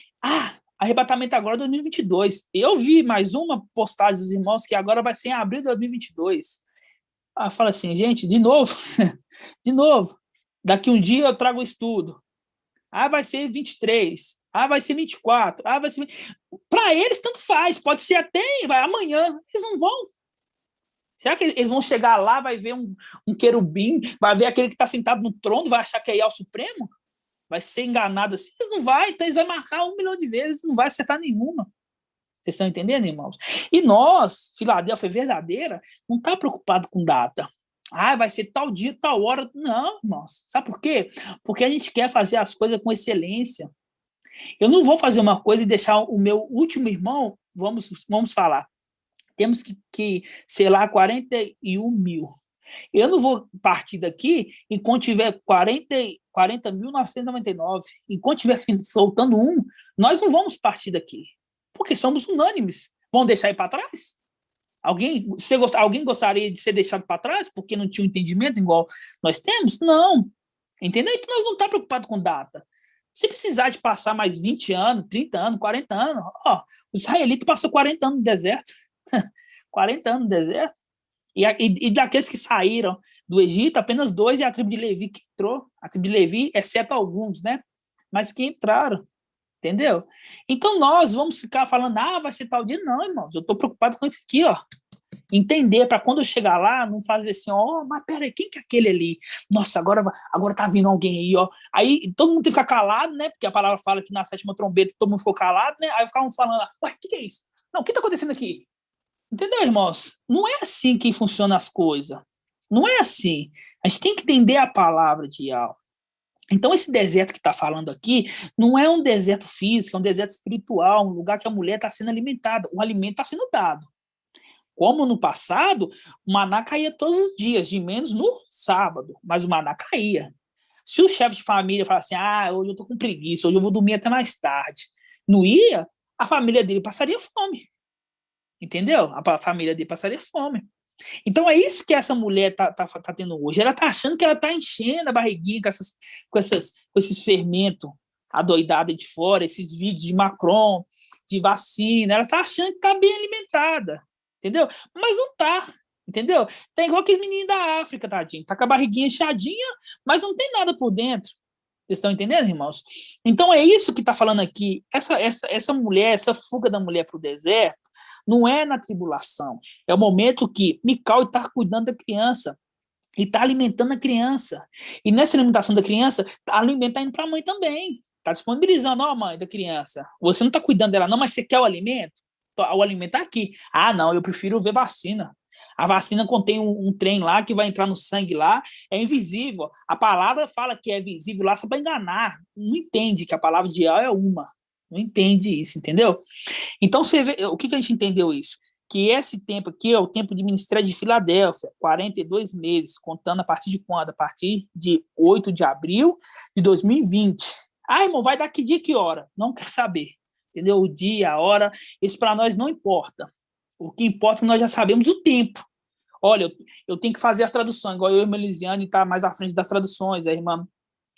arrebatamento agora 2022. Eu vi mais uma postagem dos irmãos que agora vai ser em abril de 2022. Fala assim, gente, de novo, daqui um dia eu trago o estudo. Vai ser 23. Vai ser 24. Vai ser... Para eles, tanto faz. Pode ser até amanhã. Eles não vão. Será que eles vão chegar lá, vai ver um querubim, vai ver aquele que está sentado no trono, vai achar que é o Supremo? Vai ser enganado assim? Eles não vão, então eles vão marcar 1 milhão de vezes, não vai acertar nenhuma. Vocês estão entendendo, irmãos? E nós, Filadélfia verdadeira, não está preocupado com data. Vai ser tal dia, tal hora. Não, irmãos. Sabe por quê? Porque a gente quer fazer as coisas com excelência. Eu não vou fazer uma coisa e deixar o meu último irmão, vamos falar, temos que selar 41 mil. Eu não vou partir daqui enquanto tiver 40.999. Enquanto estiver soltando um, nós não vamos partir daqui, porque somos unânimes. Vão deixar ir para trás? Alguém gostaria de ser deixado para trás porque não tinha um entendimento igual nós temos? Não. Entendeu? Então, nós não estamos preocupados com data. Se precisar de passar mais 20 anos, 30 anos, 40 anos, o israelita passou 40 anos no deserto. 40 anos no deserto. E daqueles que saíram do Egito, apenas 2 é a tribo de Levi que entrou. A tribo de Levi, exceto alguns, né? Mas que entraram. Entendeu? Então, nós vamos ficar falando, vai ser tal dia. Não, irmãos, eu estou preocupado com isso aqui, ó. Entender, para quando eu chegar lá, não fazer assim, mas peraí, quem que é aquele ali? Nossa, agora tá vindo alguém aí, ó. Aí todo mundo tem que ficar calado, né? Porque a palavra fala que na 7ª trombeta todo mundo ficou calado, né? Aí ficavam falando lá, ué, o que é isso? Não, o que está acontecendo aqui? Entendeu, irmãos? Não é assim que funcionam as coisas. Não é assim. A gente tem que entender a palavra de Yahweh. Então, esse deserto que está falando aqui não é um deserto físico, é um deserto espiritual, um lugar que a mulher está sendo alimentada. O alimento está sendo dado. Como no passado, o maná caía todos os dias, de menos no sábado, mas o maná caía. Se o chefe de família falasse assim, hoje eu estou com preguiça, hoje eu vou dormir até mais tarde, não ia, a família dele passaria fome. Entendeu? A família dele passaria fome. Então é isso que essa mulher tá tendo hoje. Ela tá achando que ela tá enchendo a barriguinha com esses fermentos adoidados de fora, esses vídeos de Macron, de vacina. Ela tá achando que tá bem alimentada, entendeu? Mas não tá, entendeu? Tá igual aqueles meninos da África, tadinho. Tá com a barriguinha inchadinha, mas não tem nada por dentro. Vocês estão entendendo, irmãos? Então é isso que tá falando aqui. Essa mulher, essa fuga da mulher pro deserto, não é na tribulação. É o momento que Mical está cuidando da criança e está alimentando a criança. E nessa alimentação da criança, a alimento está indo para a mãe também. Está disponibilizando, mãe da criança. Você não está cuidando dela, não, mas você quer o alimento? O alimento está aqui. Não, eu prefiro ver vacina. A vacina contém um trem lá que vai entrar no sangue lá, é invisível. A palavra fala que é visível lá só para enganar. Não entende que a palavra de Yahweh é uma. Não entende isso, entendeu? Então, você vê, o que a gente entendeu isso? Que esse tempo aqui é o tempo de ministério de Filadélfia, 42 meses, contando a partir de quando? A partir de 8 de abril de 2020. Irmão, vai dar que dia, que hora? Não quer saber, entendeu? O dia, a hora, isso para nós não importa. O que importa é que nós já sabemos o tempo. Olha, eu tenho que fazer as traduções, igual eu e a irmã Elisiane está mais à frente das traduções, a irmã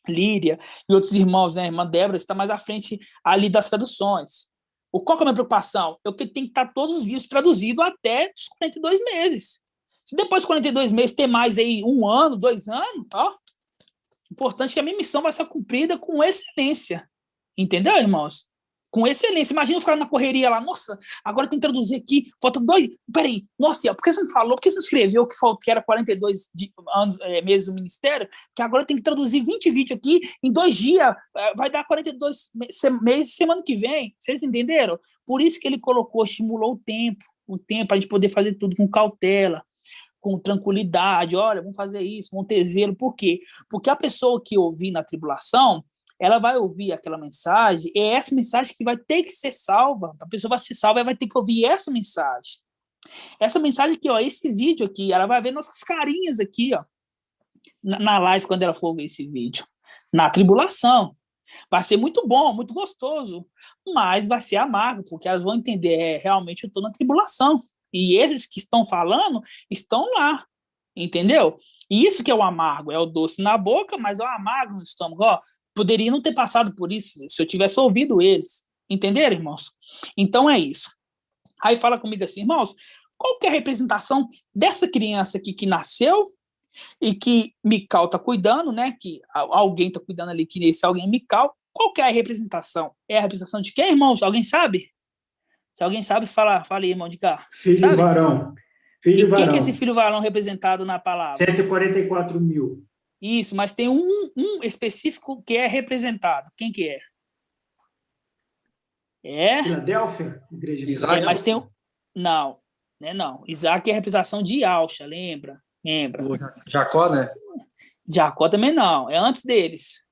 Líria e outros irmãos, né? A irmã Débora está mais à frente ali das traduções. Qual que é a minha preocupação? Eu tenho que estar todos os vídeos traduzidos até os 42 meses. Se depois dos 42 meses ter mais aí 1 ano, 2 anos, importante que a minha missão vai ser cumprida com excelência. Entendeu, irmãos? Com excelência. Imagina eu ficar na correria lá, nossa, agora tem que traduzir aqui, falta 2, peraí, nossa, por que você não falou, por que você não escreveu que era 42 meses do ministério, que agora tem que traduzir 20 vídeos aqui, em 2 dias, vai dar 42 meses semana que vem, vocês entenderam? Por isso que ele estimulou o tempo, para a gente poder fazer tudo com cautela, com tranquilidade, olha, vamos fazer isso, vamos ter zelo. Por quê? Porque a pessoa que ouvir na tribulação, ela vai ouvir aquela mensagem, é essa mensagem que vai ter que ser salva. A pessoa vai ser salva, ela vai ter que ouvir essa mensagem. Essa mensagem aqui, esse vídeo aqui, ela vai ver nossas carinhas aqui, na live, quando ela for ver esse vídeo. Na tribulação. Vai ser muito bom, muito gostoso, mas vai ser amargo, porque elas vão entender, realmente eu estou na tribulação. E esses que estão falando, estão lá, entendeu? E isso que é o amargo, é o doce na boca, mas é o amargo no estômago, poderia não ter passado por isso se eu tivesse ouvido eles. Entenderam, irmãos? Então é isso. Aí fala comigo assim, irmãos, qual que é a representação dessa criança aqui que nasceu e que Mical está cuidando, né? Que alguém está cuidando ali, que esse alguém é Mical. Qual que é a representação? É a representação de quem, irmãos? Alguém sabe? Se alguém sabe, fala aí, irmão de cá. Filho sabe? varão. Filho varão. Quem que é esse filho varão representado na palavra? 144 mil. Isso, mas tem um específico que é representado. Quem que é? Filadélfia? Igreja de Isaac. Mas tem não, né? Não. Isaac é a representação de Alcha, lembra? Jacó, né? Jacó também não, é antes deles.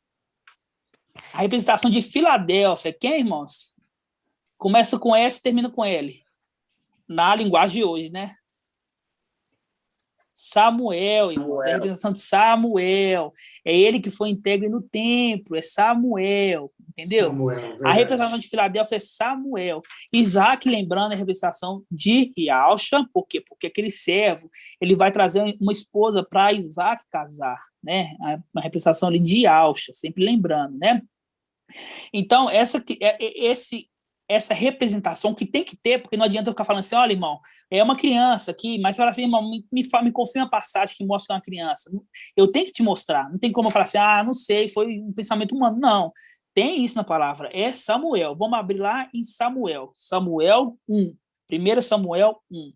A representação de Filadélfia, quem, irmãos? Começa com S e termina com L. Na linguagem de hoje, né? Samuel, irmãos. É a representação de Samuel. É ele que foi íntegro no templo. É Samuel. Entendeu? Samuel, a representação de Filadélfia é Samuel. Isaac, lembrando, é a representação de Yalcha. Por quê? Porque aquele servo, ele vai trazer uma esposa para Isaac casar, né? A representação ali de Yalcha, sempre lembrando, né? Então, essa representação que tem que ter, porque não adianta eu ficar falando assim, olha, irmão, é uma criança aqui, mas fala assim, irmão, me confirma a passagem que mostra que é uma criança. Eu tenho que te mostrar, não tem como eu falar assim, não sei, foi um pensamento humano. Não, tem isso na palavra, é Samuel. Vamos abrir lá em Samuel. Samuel 1, 1 Samuel 1.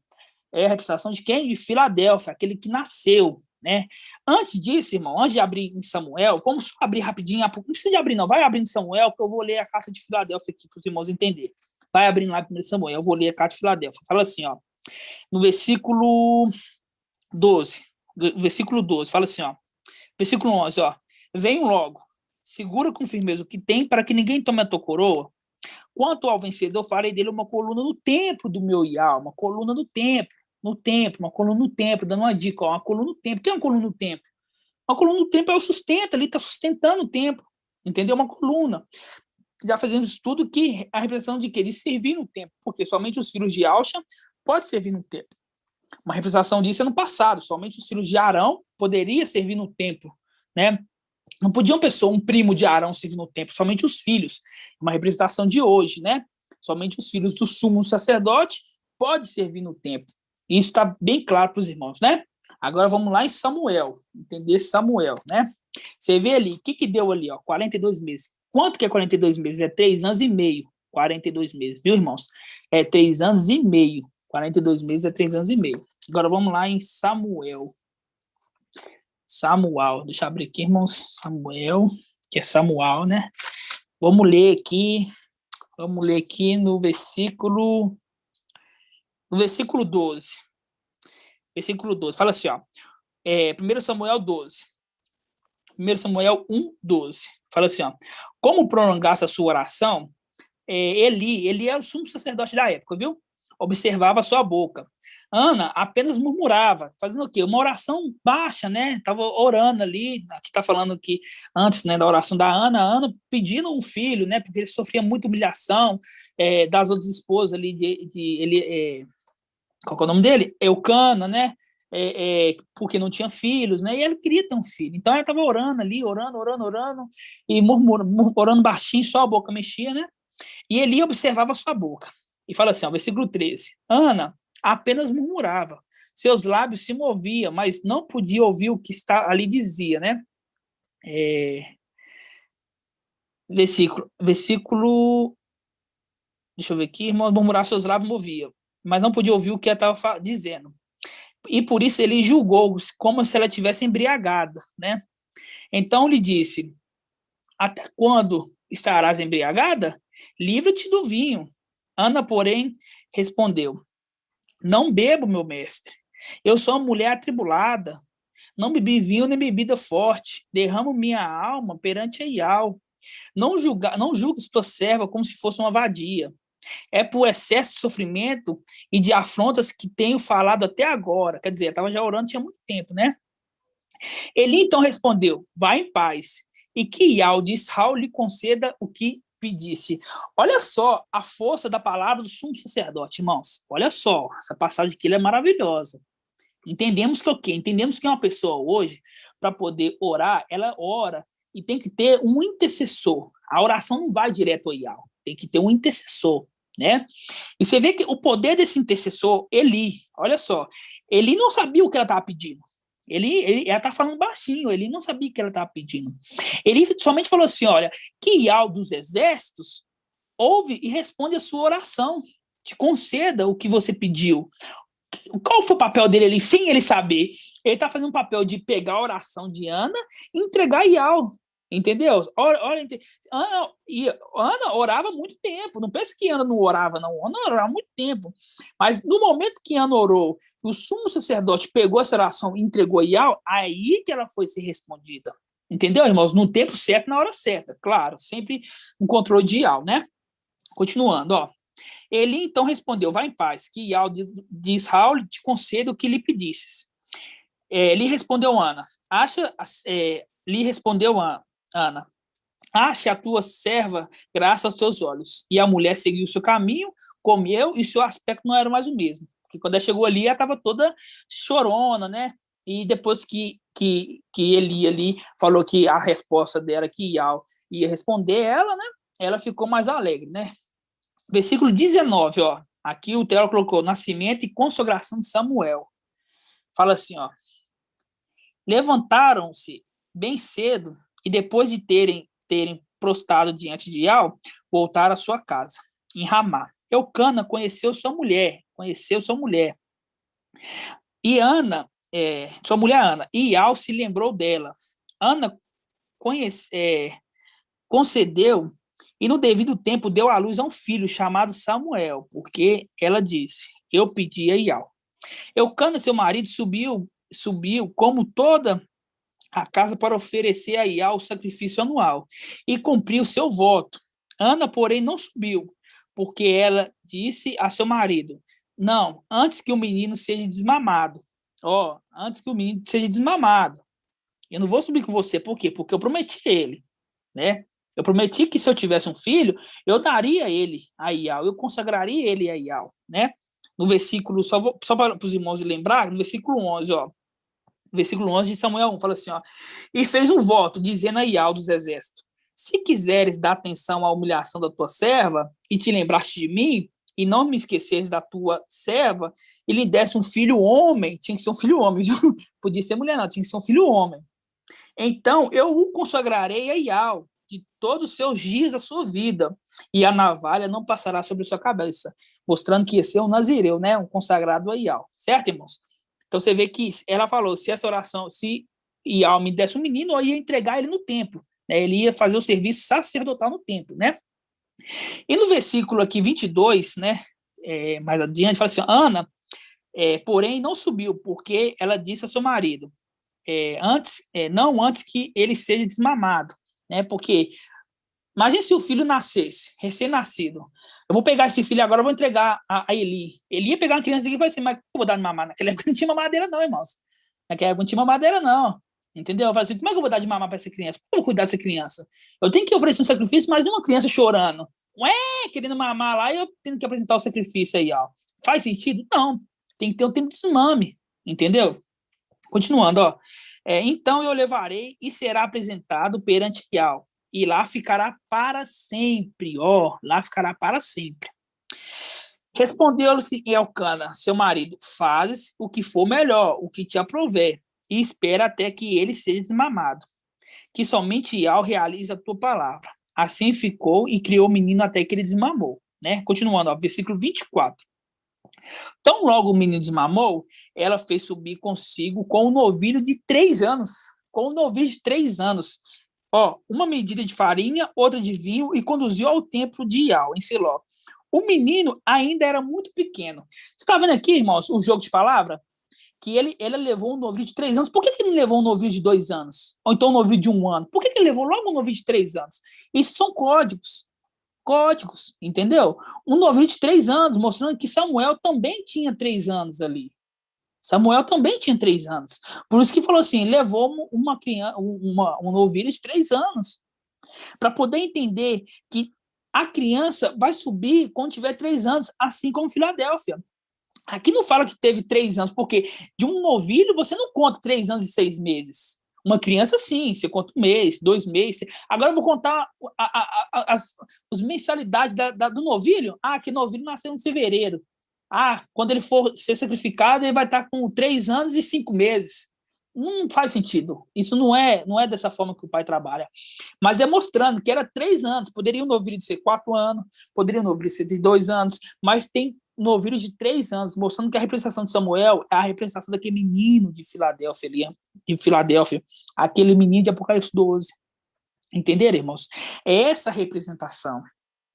É a representação de quem? De Filadélfia, aquele que nasceu, né? Antes disso, irmão, antes de abrir em Samuel, vamos só abrir rapidinho, não precisa de abrir não, vai abrir em Samuel, que eu vou ler a carta de Filadélfia aqui para os irmãos entenderem. Vai abrindo lá em 1 Samuel, eu vou ler a carta de Filadélfia. Fala assim, ó, no versículo 12, fala assim, ó, versículo 11, ó, venham logo, segura com firmeza o que tem, para que ninguém tome a tua coroa. Quanto ao vencedor, farei dele uma coluna no templo do meu Iá, uma coluna no templo, uma coluna no templo, dando uma dica, ó, uma coluna no templo. O que é uma coluna no templo? Uma coluna no templo é o sustento, ali está sustentando o templo, entendeu? Uma coluna. Já fazendo estudo que a representação de que ele servir no templo, porque somente os filhos de Yalcha podem servir no templo. Uma representação disso é no passado, somente os filhos de Arão poderiam servir no templo, né? Não podia um primo de Arão servir no templo, somente os filhos. Uma representação de hoje, né? Somente os filhos do sumo sacerdote podem servir no templo. Isso está bem claro para os irmãos, né? Agora vamos lá em Samuel, entender Samuel, né? Você vê ali, o que deu ali, ó? 42 meses. Quanto que é 42 meses? É 3 anos e meio, 42 meses, viu, irmãos? É 3 anos e meio. 42 meses é 3 anos e meio. Agora vamos lá em Samuel. Samuel, deixa eu abrir aqui, irmãos. Samuel, que é Samuel, né? Vamos ler aqui no versículo 12. Versículo 12, fala assim, ó. 1 Samuel 12. 1 Samuel 1, 12. Fala assim, ó. Como prolongasse a sua oração, Eli era o sumo sacerdote da época, viu? Observava a sua boca. Ana apenas murmurava, fazendo o quê? Uma oração baixa, né? Estava orando ali, aqui está falando que antes, né, da oração da Ana pedindo um filho, né? Porque ele sofria muita humilhação das outras esposas ali qual é o nome dele? Eucana, né? Porque não tinha filhos, né? E ele queria ter um filho. Então ela estava orando ali, orando, e orando baixinho, só a boca mexia, né? E Eli observava a sua boca. E fala assim, ó, versículo 13. Ana apenas murmurava. Seus lábios se moviam, mas não podia ouvir o que está ali dizia, né? Versículo... Deixa eu ver aqui. Irmão, murmurar, seus lábios moviam, mas não podia ouvir o que ela estava dizendo. E por isso ele julgou como se ela tivesse embriagada, né? Então lhe disse, até quando estarás embriagada? Livra-te do vinho. Ana, porém, respondeu, não bebo, meu mestre. Eu sou uma mulher atribulada. Não bebi vinho nem bebida forte. Derramo minha alma perante a Ial. Não julgues tua serva como se fosse uma vadia. É por excesso de sofrimento e de afrontas que tenho falado até agora. Quer dizer, eu estava já orando tinha muito tempo, né? Ele então respondeu, vá em paz. E que Ial de Israel lhe conceda o que pedisse. Olha só a força da palavra do sumo sacerdote, irmãos. Olha só, essa passagem aqui é maravilhosa. Entendemos que o quê? Entendemos que uma pessoa hoje, para poder orar, ela ora e tem que ter um intercessor. A oração não vai direto ao Ial, tem que ter um intercessor, né? E você vê que o poder desse intercessor, Eli, olha só, Eli não sabia o que ela estava pedindo. Ela está falando baixinho, ele não sabia o que ela estava pedindo. Ele somente falou assim, olha, que Ial dos exércitos ouve e responde a sua oração, te conceda o que você pediu. Qual foi o papel dele ali, sem ele saber? Ele está fazendo um papel de pegar a oração de Ana e entregar a Ial, entendeu? Ana orava muito tempo, não pense que Ana não orava, não. Ana orava muito tempo, mas no momento que Ana orou, o sumo sacerdote pegou essa oração e entregou a Ial, aí que ela foi ser respondida. Entendeu, irmãos? No tempo certo, na hora certa. Claro, sempre um controle de Ial, né? Continuando, ó. Ele então respondeu, vai em paz, que Ial diz Raul, te concedo o que lhe pedisses. Lhe respondeu Ana, Ana, ache a tua serva graças aos teus olhos. E a mulher seguiu o seu caminho, comeu, e seu aspecto não era mais o mesmo. Porque quando ela chegou ali, ela estava toda chorona, né? E depois que Eli ali falou que a resposta dela, que Ial ia responder ela, né? Ela ficou mais alegre, né? Versículo 19, ó. Aqui o teólogo colocou nascimento e consagração de Samuel. Fala assim, ó. Levantaram-se bem cedo e depois de terem prostrado diante de Ial, voltaram à sua casa, em Ramá. Eucana conheceu sua mulher. E Ana, sua mulher Ana, e Ial se lembrou dela. Ana concedeu e no devido tempo deu à luz a um filho chamado Samuel, porque ela disse, eu pedi a Ial. Eucana, seu marido, subiu como toda a casa para oferecer a Ial o sacrifício anual e cumpriu seu voto. Ana, porém, não subiu, porque ela disse a seu marido, não, antes que o menino seja desmamado. Antes que o menino seja desmamado. Eu não vou subir com você, por quê? Porque eu prometi a ele, né? Eu prometi que se eu tivesse um filho, eu daria ele a Ial, eu consagraria ele a Ial, né? No versículo, só para os irmãos lembrar, no versículo 11, ó, versículo 11 de Samuel 1, fala assim, ó, e fez um voto, dizendo a Ial dos exércitos, se quiseres dar atenção à humilhação da tua serva, e te lembraste de mim, e não me esqueceres da tua serva, e lhe desse um filho homem, tinha que ser um filho homem, viu? Podia ser mulher não, tinha que ser um filho homem. Então, eu o consagrarei a Ial, de todos os seus dias da sua vida, e a navalha não passará sobre sua cabeça, mostrando que ia ser um nazireu, né? Um consagrado a Ial, certo, irmãos? Então, você vê que ela falou, se essa oração, se Ial me desse um menino, eu ia entregar ele no templo, né? Ele ia fazer o serviço sacerdotal no templo, né? E no versículo aqui 22, né? Mais adiante, fala assim, Ana, porém, não subiu, porque ela disse a seu marido, não antes que ele seja desmamado, né? Porque imagine se o filho nascesse, recém-nascido. Eu vou pegar esse filho agora, eu vou entregar a Eli. Ele ia pegar uma criança aqui e vai assim, mas eu vou dar de mamar? Naquela época não tinha mamadeira não, irmãos. Naquela época não tinha mamadeira não. Entendeu? Eu falei assim, como é que eu vou dar de mamar para essa criança? Como eu vou cuidar dessa criança? Eu tenho que oferecer um sacrifício, mas uma criança chorando. Ué, querendo mamar lá e eu tendo que apresentar o sacrifício aí, ó. Faz sentido? Não. Tem que ter um tempo de desmame. Entendeu? Continuando, ó. Então eu levarei e será apresentado perante Ial. E lá ficará para sempre, lá ficará para sempre. Respondeu-lhe Elcana, seu marido, fazes o que for melhor, o que te aprouver, e espera até que ele seja desmamado, que somente Ial realize a tua palavra. Assim ficou e criou o menino até que ele desmamou, né? Continuando, ó, versículo 24. Tão logo o menino desmamou, ela fez subir consigo com um novilho de 3 anos, uma medida de farinha, outra de vinho, e conduziu ao templo de Ial, em Siló. O menino ainda era muito pequeno. Você está vendo aqui, irmãos, o jogo de palavra? Que ele levou um novilho de 3 anos. Por que ele não levou um novilho de 2 anos? Ou então um novilho de 1 ano? Por que ele levou logo um novilho de 3 anos? Isso são códigos, entendeu? Um novilho de 3 anos, mostrando que Samuel também tinha 3 anos ali. Samuel também tinha 3 anos. Por isso que falou assim, levou uma criança, um novilho de 3 anos. Para poder entender que a criança vai subir quando tiver 3 anos, assim como Filadélfia. Aqui não fala que teve 3 anos, porque de um novilho você não conta 3 anos e 6 meses. Uma criança, sim, você conta 1 mês, 2 meses. Agora eu vou contar as mensalidades do novilho. Que novilho nasceu em fevereiro. Quando ele for ser sacrificado, ele vai estar com 3 anos e 5 meses. Não faz sentido. Isso não é dessa forma que o pai trabalha. Mas é mostrando que era 3 anos. Poderia um novilho ser 4 anos, poderia um novilho ser de 2 anos, mas tem novilho de 3 anos, mostrando que a representação de Samuel é a representação daquele menino de Filadélfia, aquele menino de Apocalipse 12. Entenderam, irmãos? É essa representação.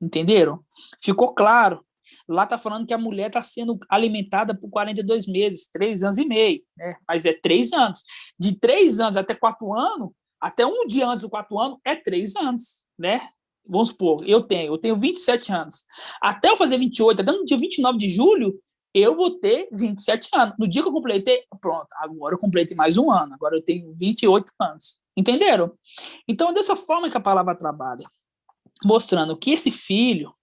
Entenderam? Ficou claro. Lá está falando que a mulher está sendo alimentada por 42 meses, 3 anos e meio, né? Mas é 3 anos. De 3 anos até 4 anos, Até um dia antes do 4º ano é 3 anos, né? Vamos supor, eu tenho 27 anos. Até eu fazer 28, até no dia 29 de julho, eu vou ter 27 anos. No dia que eu completei, pronto, agora eu completei mais um ano, agora eu tenho 28 anos. Entenderam? Então, dessa forma que a palavra trabalha, mostrando que esse filho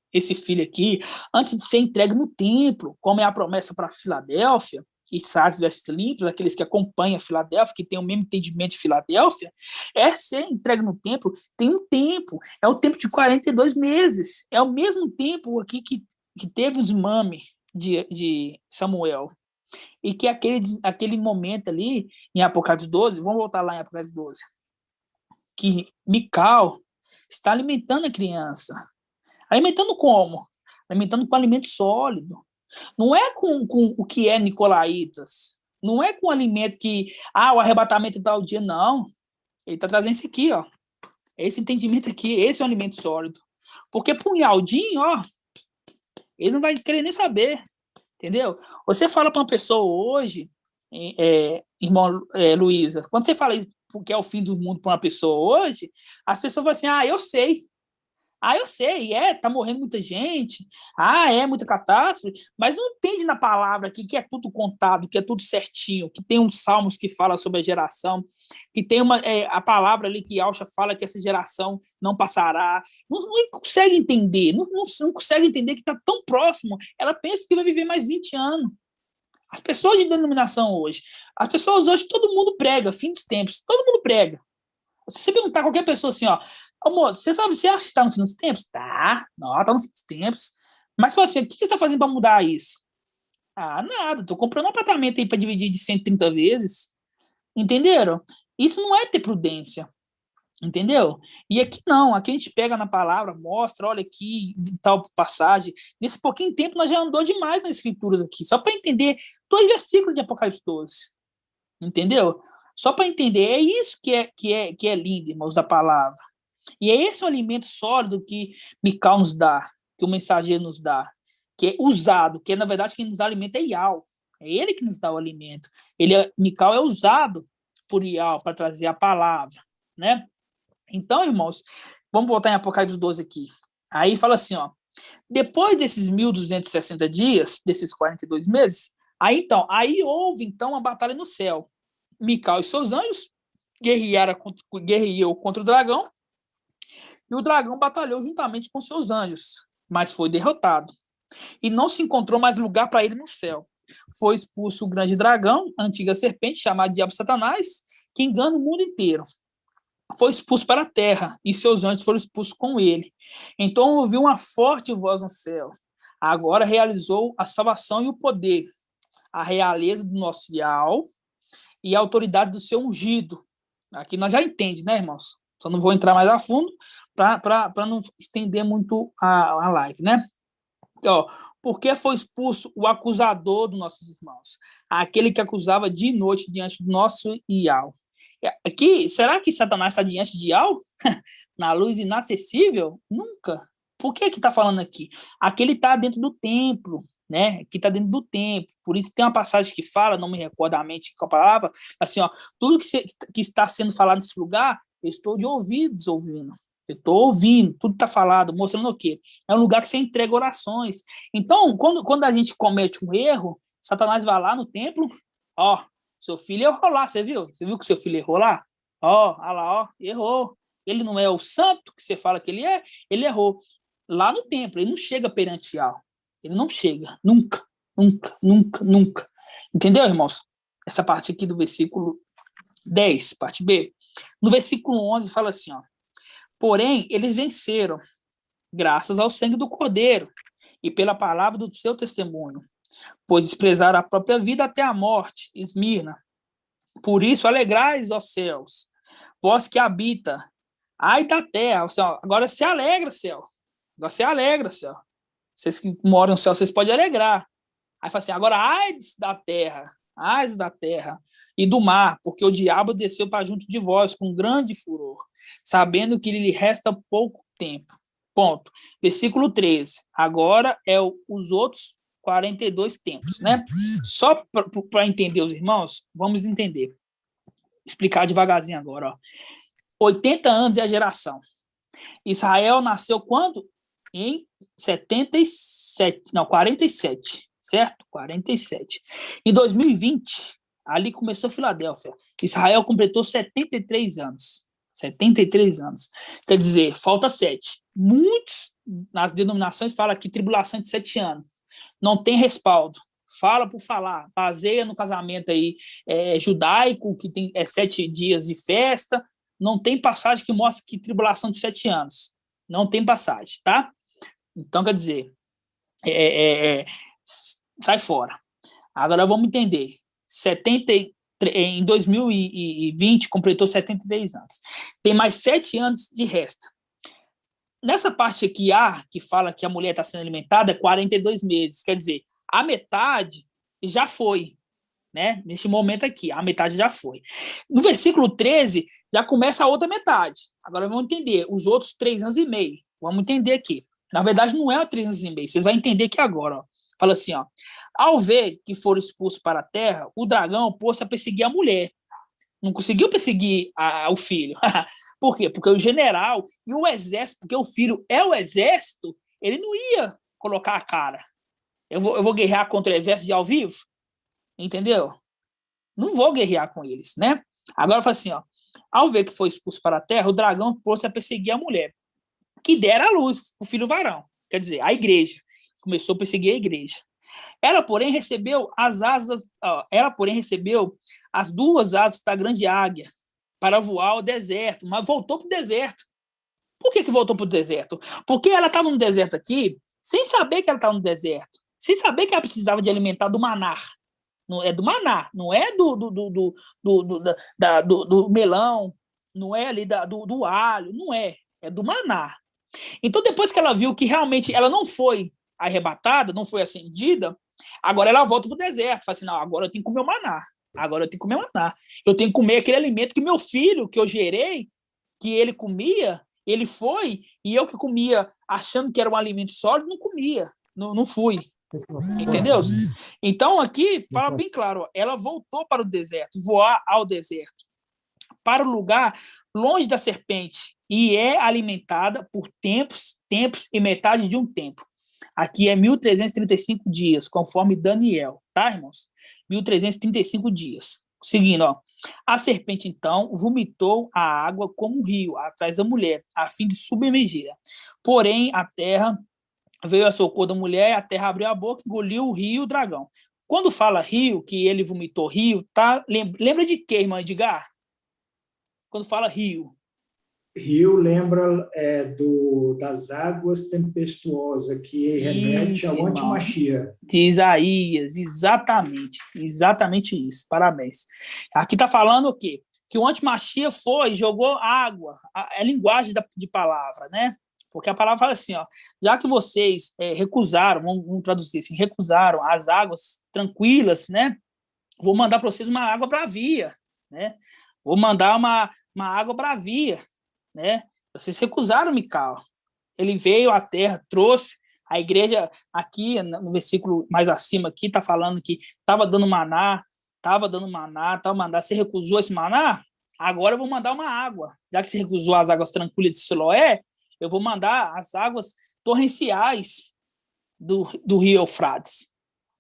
aqui, antes de ser entregue no templo, como é a promessa para Filadélfia, e Sardes vestes limpos, aqueles que acompanham Filadélfia, que tem o mesmo entendimento de Filadélfia, é ser entregue no templo, tem um tempo, é o tempo de 42 meses, é o mesmo tempo aqui que teve o desmame de Samuel, e que aquele momento ali, em Apocalipse 12, vamos voltar lá em Apocalipse 12, que Mical está alimentando a criança. Alimentando como? Alimentando com alimento sólido. Não é com o que é Nicolaitas. Não é com alimento que, o arrebatamento e tal dia, não. Ele está trazendo isso aqui, ó. Esse entendimento aqui, esse é o alimento sólido. Porque punhaldinho, ó, eles não vão querer nem saber. Entendeu? Você fala para uma pessoa hoje, irmão Luísa, quando você fala isso, que é o fim do mundo para uma pessoa hoje, as pessoas vão assim, eu sei. Eu sei, tá morrendo muita gente, é muita catástrofe, mas não entende na palavra aqui que é tudo contado, que é tudo certinho, que tem uns salmos que falam sobre a geração, que tem a palavra ali que Alcha fala que essa geração não passará, não consegue entender, não consegue entender que está tão próximo, ela pensa que vai viver mais 20 anos. As pessoas de denominação hoje, todo mundo prega, fim dos tempos, todo mundo prega. Se você perguntar a qualquer pessoa assim, moço, você acha que está no fim dos tempos? Tá, não, está no fim dos tempos. Mas fala assim, o que você está fazendo para mudar isso? Nada, estou comprando um apartamento aí para dividir de 130 vezes. Entenderam? Isso não é ter prudência. Entendeu? E aqui não, aqui a gente pega na palavra, mostra, olha aqui, tal passagem. Nesse pouquinho tempo nós já andou demais nas escrituras aqui, só para entender 2 versículos de Apocalipse 12. Entendeu? Só para entender, é isso que é lindo, irmãos, da palavra. E é esse o alimento sólido que Mical nos dá, que o mensageiro nos dá, que é usado, que na verdade quem nos dá alimento é Iau. É ele que nos dá o alimento. Mical é usado por Iau para trazer a palavra, né? Então, irmãos, vamos voltar em Apocalipse 12 aqui. Aí fala assim, depois desses 1.260 dias, desses 42 meses, aí houve então uma batalha no céu. Mical e seus anjos guerreou contra o dragão, e o dragão batalhou juntamente com seus anjos, mas foi derrotado. E não se encontrou mais lugar para ele no céu. Foi expulso o grande dragão, a antiga serpente, chamada Diabo Satanás, que engana o mundo inteiro. Foi expulso para a terra, e seus anjos foram expulsos com ele. Então ouviu uma forte voz no céu. Agora realizou a salvação e o poder, a realeza do nosso Iau e a autoridade do seu ungido. Aqui nós já entendemos, né, irmãos? Só não vou entrar mais a fundo para não estender muito a live, né? Porque foi expulso o acusador dos nossos irmãos, aquele que acusava de noite diante do nosso Iau. Aqui, será que Satanás está diante de Iau? Na luz inacessível? Nunca. Por que está falando aqui? Aquele está dentro do templo, né? Que está dentro do templo. Por isso tem uma passagem que fala, não me recordo a mente com a palavra, assim, tudo que está sendo falado nesse lugar, eu estou de ouvidos ouvindo. Eu estou ouvindo, tudo está falado, mostrando o quê? É um lugar que você entrega orações. Então, quando a gente comete um erro, Satanás vai lá no templo, seu filho errou lá, você viu? Você viu que seu filho errou lá? Olha lá, errou. Ele não é o santo que você fala que ele errou. Lá no templo, ele não chega perante Iau. Ele não chega, nunca, nunca, nunca, nunca. Entendeu, irmãos? Essa parte aqui do versículo 10, parte B. No versículo 11 fala assim, porém, eles venceram, graças ao sangue do Cordeiro e pela palavra do seu testemunho, pois desprezaram a própria vida até a morte. Esmirna. Por isso, alegrais, ó céus, vós que habita, ai da terra, agora se alegra, céu. Agora se alegra, céu. Vocês que moram no céu, vocês podem alegrar. Aí fala assim, agora ai da terra e do mar, porque o diabo desceu para junto de vós com grande furor, sabendo que lhe resta pouco tempo. Ponto. Versículo 13. Agora os outros 42 tempos, né? Só para entender os irmãos, vamos entender. Explicar devagarzinho agora, 80 anos é a geração. Israel nasceu quando? Em 47, certo? 47. Em 2020, ali começou Filadélfia. Israel completou 73 anos. 73 anos. Quer dizer, falta 7. Muitos nas denominações falam que tribulação de 7 anos. Não tem respaldo. Fala por falar. Baseia no casamento aí judaico, que tem 7 dias de festa. Não tem passagem que mostre que tribulação de 7 anos. Não tem passagem, tá? Então, quer dizer, sai fora. Agora vamos entender. Em 2020, completou 73 anos. Tem mais 7 anos de resta. Nessa parte aqui, que fala que a mulher está sendo alimentada, é 42 meses. Quer dizer, a metade já foi, né? Neste momento aqui, a metade já foi. No versículo 13, já começa a outra metade. Agora vamos entender os outros 3 anos e meio. Vamos entender aqui. Na verdade, não é 3 anos e meio. Vocês vão entender aqui agora. Ó. Fala assim, ó. Ao ver que foram expulsos para a terra, o dragão pôs-se a perseguir a mulher. Não conseguiu perseguir o filho. Por quê? Porque o general e o exército, porque o filho é o exército, ele não ia colocar a cara. Eu vou guerrear contra o exército de ao vivo? Entendeu? Não vou guerrear com eles, né? Agora fala assim, ó. Ao ver que foi expulso para a terra, o dragão pôs-se a perseguir a mulher, que dera à luz o filho varão. Quer dizer, a igreja. Começou a perseguir a igreja. Ela, porém, recebeu as 2 asas da grande águia para voar ao deserto, mas voltou para o deserto. Por que voltou para o deserto? Porque ela estava no deserto aqui, sem saber que ela estava no deserto, sem saber que ela precisava de alimentar do maná. Não é do maná, não é do melão, não é ali do alho, não é do maná. Então, depois que ela viu que realmente ela não foi arrebatada, não foi acendida, agora ela volta para o deserto, fala assim, não, agora eu tenho que comer o maná, eu tenho que comer aquele alimento que meu filho, que eu gerei, que ele comia, ele foi, e eu que comia achando que era um alimento sólido, não comia, não fui, entendeu? Então aqui fala bem claro, ó, ela voltou para o deserto, voar ao deserto, para o lugar longe da serpente, e é alimentada por tempos e metade de um tempo. Aqui é 1.335 dias, conforme Daniel, tá, irmãos? 1.335 dias. Seguindo, ó. A serpente, então, vomitou a água como um rio atrás da mulher, a fim de submergir. Porém, a terra veio a socorro da mulher, a terra abriu a boca, engoliu o rio e o dragão. Quando fala rio, que ele vomitou rio, tá? Lembra de quê, irmã Edgar? Quando fala rio. Rio lembra das águas tempestuosas, que remete ao antimachia. De Isaías, exatamente isso, parabéns. Aqui está falando o quê? Que o antimachia foi, jogou água, é linguagem de palavra, né? Porque a palavra fala assim, ó, já que vocês recusaram, vamos traduzir assim, recusaram as águas tranquilas, né? Vou mandar para vocês uma água bravia, né? Vou mandar uma água bravia, né? Vocês recusaram Mical. Ele veio à terra, trouxe a igreja aqui no versículo mais acima aqui está falando que estava dando maná. Você recusou esse maná? Agora eu vou mandar uma água. Já que você recusou as águas tranquilas de Siloé, eu vou mandar as águas torrenciais do rio Eufrates.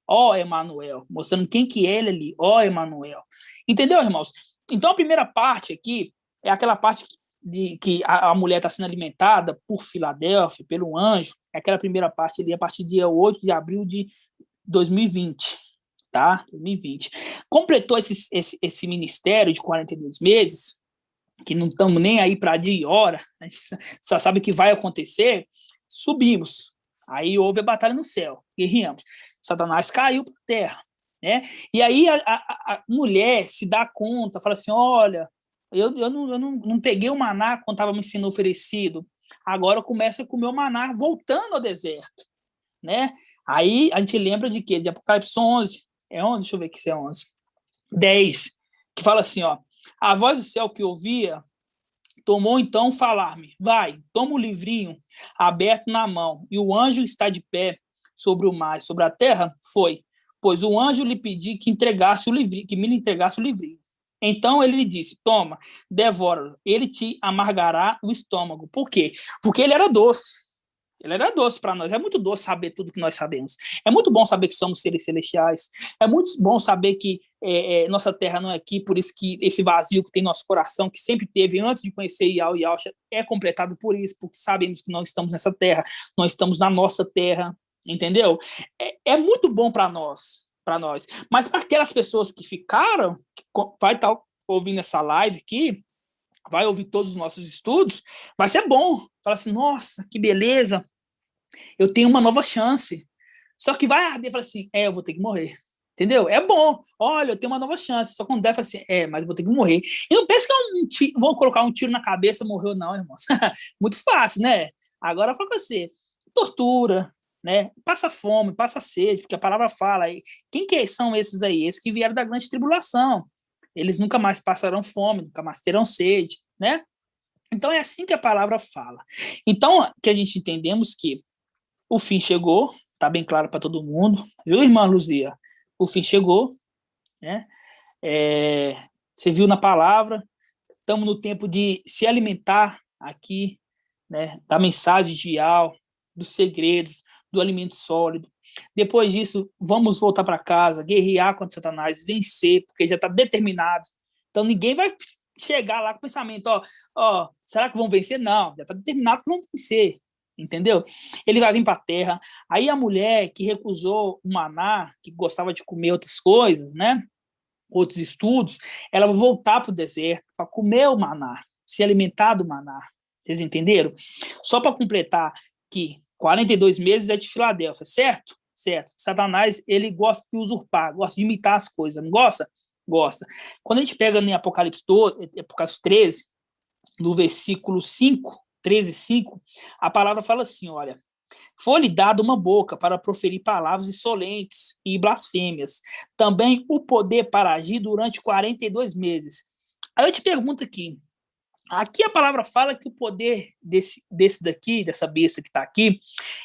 Ó Emanuel, mostrando quem que é ele ali. Ó Emanuel. Entendeu, irmãos? Então a primeira parte aqui é aquela parte de que a mulher está sendo alimentada por Filadélfia, pelo anjo, é aquela primeira parte ali, a partir do dia 8 de abril de 2020, tá? 2020. Completou esse ministério de 42 meses, que não estamos nem aí para dia e hora, a gente só sabe que vai acontecer, subimos. Aí houve a batalha no céu, guerreamos. Satanás caiu para a terra, né? E aí a mulher se dá conta, fala assim, olha, eu não peguei o maná quando estava me sendo oferecido. Agora eu começo a comer o maná voltando ao deserto, né? Aí a gente lembra de quê? De Apocalipse 11. É 11? Deixa eu ver aqui se é 11. 10, que fala assim, ó. A voz do céu que ouvia tomou então falar-me. Vai, toma o livrinho aberto na mão. E o anjo está de pé sobre o mar, sobre a terra. Foi, pois o anjo lhe pediu que me entregasse o livrinho. Então ele lhe disse, toma, devora-o, ele te amargará o estômago. Por quê? Porque ele era doce. Ele era doce para nós. É muito doce saber tudo que nós sabemos. É muito bom saber que somos seres celestiais. É muito bom saber que nossa terra não é aqui, por isso que esse vazio que tem no nosso coração, que sempre teve antes de conhecer Yahweh e Yahshua, é completado por isso, porque sabemos que não estamos nessa terra, nós estamos na nossa terra, entendeu? É muito bom para nós. Mas para aquelas pessoas que ficaram, que vai estar ouvindo essa live aqui, vai ouvir todos os nossos estudos, vai ser bom. Fala assim, nossa, que beleza, eu tenho uma nova chance. Só que vai arder e fala assim, eu vou ter que morrer. Entendeu? É bom. Olha, eu tenho uma nova chance. Só quando der, fala assim, mas eu vou ter que morrer. E não pensa que vão colocar um tiro na cabeça, morreu não, irmãos. Muito fácil, né? Agora fala pra você, tortura, né? Passa fome, passa sede, porque a palavra fala. Quem que são esses aí? Esses que vieram da grande tribulação. Eles nunca mais passarão fome, nunca mais terão sede, né? Então é assim que a palavra fala. Então, que a gente entendemos que o fim chegou, tá bem claro para todo mundo, viu, irmã Luzia? O fim chegou, né? Você viu na palavra, estamos no tempo de se alimentar aqui, né? Da mensagem de Yahweh, dos segredos, do alimento sólido. Depois disso, vamos voltar para casa, guerrear contra Satanás, vencer, porque já está determinado. Então, ninguém vai chegar lá com o pensamento, será que vão vencer? Não, já está determinado que vão vencer, entendeu? Ele vai vir para a terra. Aí a mulher que recusou o maná, que gostava de comer outras coisas, né? Outros estudos, ela vai voltar para o deserto para comer o maná, se alimentar do maná. Vocês entenderam? Só para completar que 42 meses é de Filadélfia, certo? Certo. Satanás, ele gosta de usurpar, gosta de imitar as coisas, não gosta? Gosta. Quando a gente pega em Apocalipse 13, no versículo 5, 13, 5, a palavra fala assim, olha, foi-lhe dada uma boca para proferir palavras insolentes e blasfêmias, também o poder para agir durante 42 meses. Aí eu te pergunto aqui a palavra fala que o poder desse daqui, dessa besta que está aqui,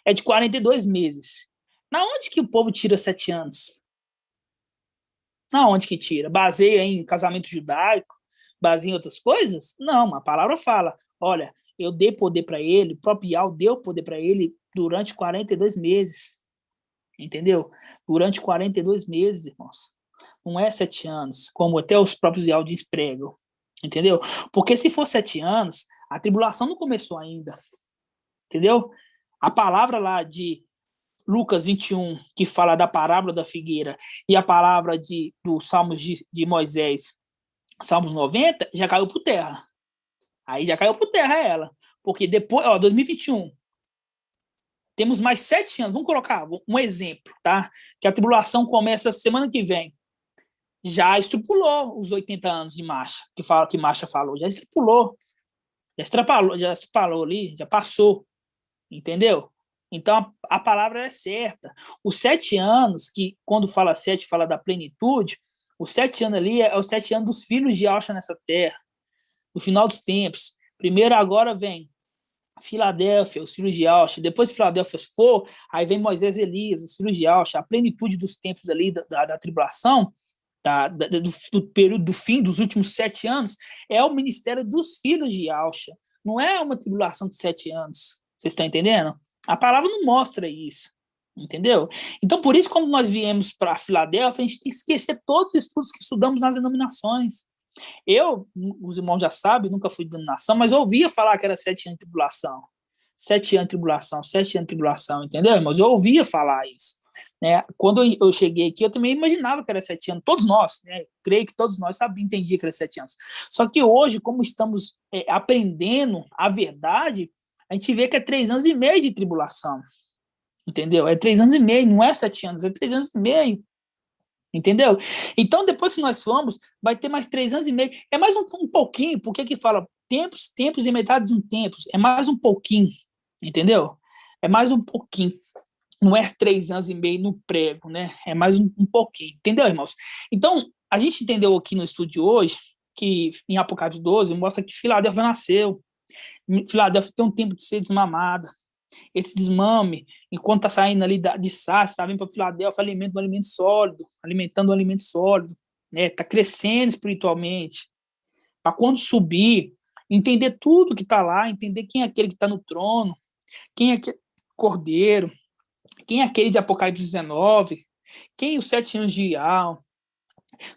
é de 42 meses. Na onde que o povo tira 7 anos? Na onde que tira? Baseia em casamento judaico? Baseia em outras coisas? Não, a palavra fala, olha, eu dei poder para ele, o próprio Yahweh deu poder para ele durante 42 meses. Entendeu? Durante 42 meses, irmãos. Não é 7 anos, como até os próprios Yahweh pregam. Entendeu? Porque se for 7 anos, a tribulação não começou ainda. Entendeu? A palavra lá de Lucas 21, que fala da parábola da figueira, e a palavra dos Salmos de Moisés, Salmos 90, já caiu por terra. Aí já caiu por terra ela. Porque depois, 2021, temos mais 7 anos. Vamos colocar um exemplo, tá? Que a tribulação começa semana que vem. Já estipulou os 80 anos de Marcha, que Marcha falou, já estipulou, já extrapolou ali, já passou, entendeu? Então, a palavra é certa. Os 7 anos, que quando fala 7, fala da plenitude, os 7 anos ali é os 7 anos dos filhos de Yahshua nessa terra, no final dos tempos. Primeiro agora vem Filadélfia, os filhos de Yahshua, depois de Filadélfia for, aí vem Moisés e Elias, os filhos de Yahshua, a plenitude dos tempos ali da tribulação, do período do fim, dos últimos 7 anos, é o ministério dos filhos de Yahshua. Não é uma tribulação de 7 anos. Vocês estão entendendo? A palavra não mostra isso. Entendeu? Então, por isso, quando nós viemos para Filadélfia, a gente tem que esquecer todos os estudos que estudamos nas denominações. Os irmãos já sabem, nunca fui de denominação, mas eu ouvia falar que era 7 anos de tribulação. 7 anos de tribulação, 7 anos de tribulação, entendeu, irmãos? Eu ouvia falar isso. Né? Quando eu cheguei aqui, eu também imaginava que era 7 anos, todos nós, né? Creio que todos nós entendiam que era 7 anos. Só que hoje, como estamos aprendendo a verdade, a gente vê que é 3 anos e meio de tribulação, entendeu? É 3 anos e meio, não é 7 anos, é 3 anos e meio, entendeu? Então, depois que nós formos, vai ter mais 3 anos e meio, é mais um pouquinho, porque que fala tempos e metade de um tempo, é mais um pouquinho, entendeu? É mais um pouquinho. Não é 3 anos e meio no prego, né? É mais um pouquinho. Entendeu, irmãos? Então, a gente entendeu aqui no estudo de hoje que em Apocalipse 12 mostra que Filadélfia nasceu. Filadélfia tem um tempo de ser desmamada. Esse desmame, enquanto está saindo ali de Sás, está vindo para Filadélfia, alimentando um alimento sólido. né? Está crescendo espiritualmente, para quando subir, entender tudo que está lá, entender quem é aquele que está no trono, quem é aquele cordeiro, quem é aquele de Apocalipse 19, quem os 7 anjos de Ial.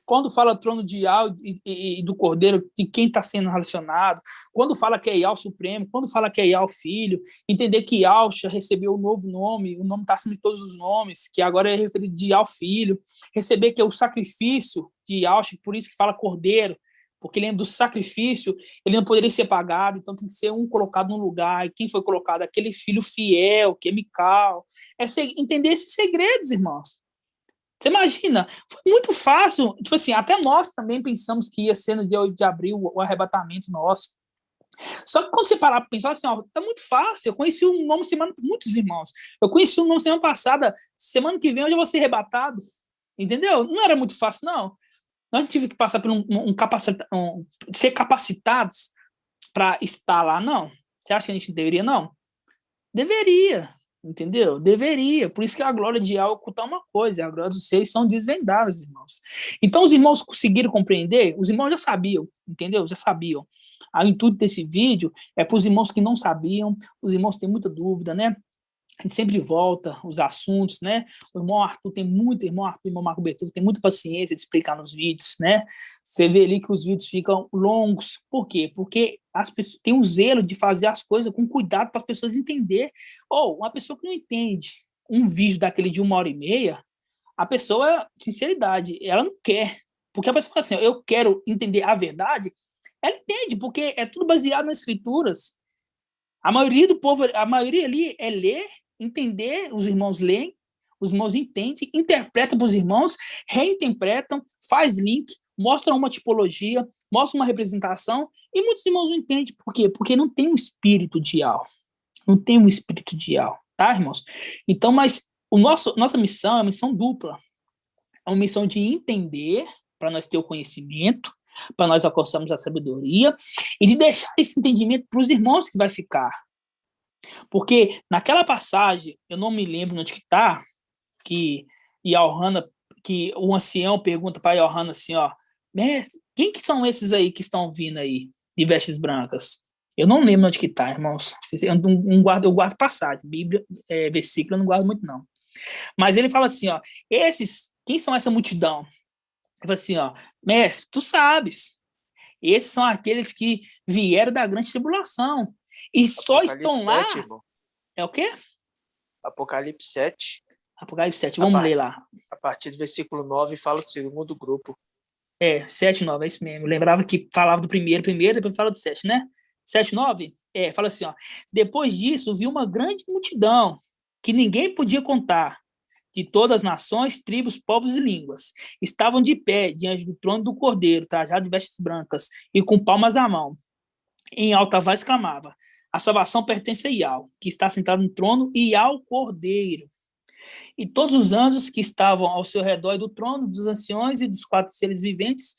Quando fala trono de Ial e do Cordeiro, de quem está sendo relacionado. Quando fala que é Ial Supremo, quando fala que é Ial Filho, entender que Ial recebeu um novo nome, o nome está acima de todos os nomes, que agora é referido de Ial Filho. Receber que é o sacrifício de Ial, por isso que fala Cordeiro, porque lembra do sacrifício, ele não poderia ser pagado, então tem que ser um colocado no lugar. E quem foi colocado? Aquele filho fiel, que é Mical. É entender esses segredos, irmãos. Você imagina, foi muito fácil, tipo assim, até nós também pensamos que ia ser no dia 8 de abril o arrebatamento nosso. Só que quando você parar para pensar assim, ó, tá muito fácil, eu conheci um nome semana, muitos irmãos, eu conheci um nome semana passada, semana que vem eu já vou ser arrebatado, entendeu? Não era muito fácil, não. Nós tivemos que passar por ser capacitados para estar lá, não. Você acha que a gente não deveria, não? Deveria. Entendeu? Deveria. Por isso que a glória de Ial ocultar uma coisa, a glória dos seres são desvendados, irmãos. Então, os irmãos conseguiram compreender? Os irmãos já sabiam, entendeu? Já sabiam. O intuito desse vídeo é para os irmãos que não sabiam, os irmãos têm muita dúvida, né? A gente sempre volta os assuntos, né? O irmão Arthur tem muito, irmão Marco Bertoldo tem muita paciência de explicar nos vídeos, né? Você vê ali que os vídeos ficam longos. Por quê? Porque as pessoas têm um zelo de fazer as coisas com cuidado para as pessoas entenderem. Ou uma pessoa que não entende um vídeo daquele de 1h30, a pessoa, sinceridade, ela não quer. Porque a pessoa fala assim, eu quero entender a verdade, ela entende, porque é tudo baseado nas escrituras. A maioria do povo, a maioria ali é ler, entender, os irmãos leem, os irmãos entendem, interpretam para os irmãos, reinterpretam, faz link, mostra uma tipologia, mostra uma representação, e muitos irmãos não entendem. Por quê? Porque não tem um espírito de Ial. Não tem um espírito de Ial, tá, irmãos? Então, mas nossa missão é uma missão dupla. É uma missão de entender, para nós ter o conhecimento, para nós alcançarmos a sabedoria, e de deixar esse entendimento para os irmãos que vai ficar. Porque naquela passagem, eu não me lembro onde que está, que Yohana, que o ancião pergunta para Yohana assim, ó, mestre, quem que são esses aí que estão vindo aí, de vestes brancas? Eu não lembro onde que está, irmãos. Eu guardo passagem, Bíblia, versículo, eu não guardo muito, não. Mas ele fala assim, ó, quem são essa multidão? Ele fala assim, ó, mestre, tu sabes, esses são aqueles que vieram da grande tribulação e só estão lá... 7, irmão. É o quê? Apocalipse 7. Apocalipse 7, vamos ler lá. A partir do versículo 9 fala do segundo grupo. 7, 9, é isso mesmo. Eu lembrava que falava do primeiro, depois fala do 7, né? 7, 9? Fala assim, ó. Depois disso, vi uma grande multidão que ninguém podia contar, de todas as nações, tribos, povos e línguas. Estavam de pé diante do trono do Cordeiro, trajado de vestes brancas e com palmas à mão. Em alta voz clamava, a salvação pertence a Ial, que está sentado no trono, e ao Cordeiro. E todos os anjos que estavam ao seu redor do trono, dos anciões e dos 4 seres viventes,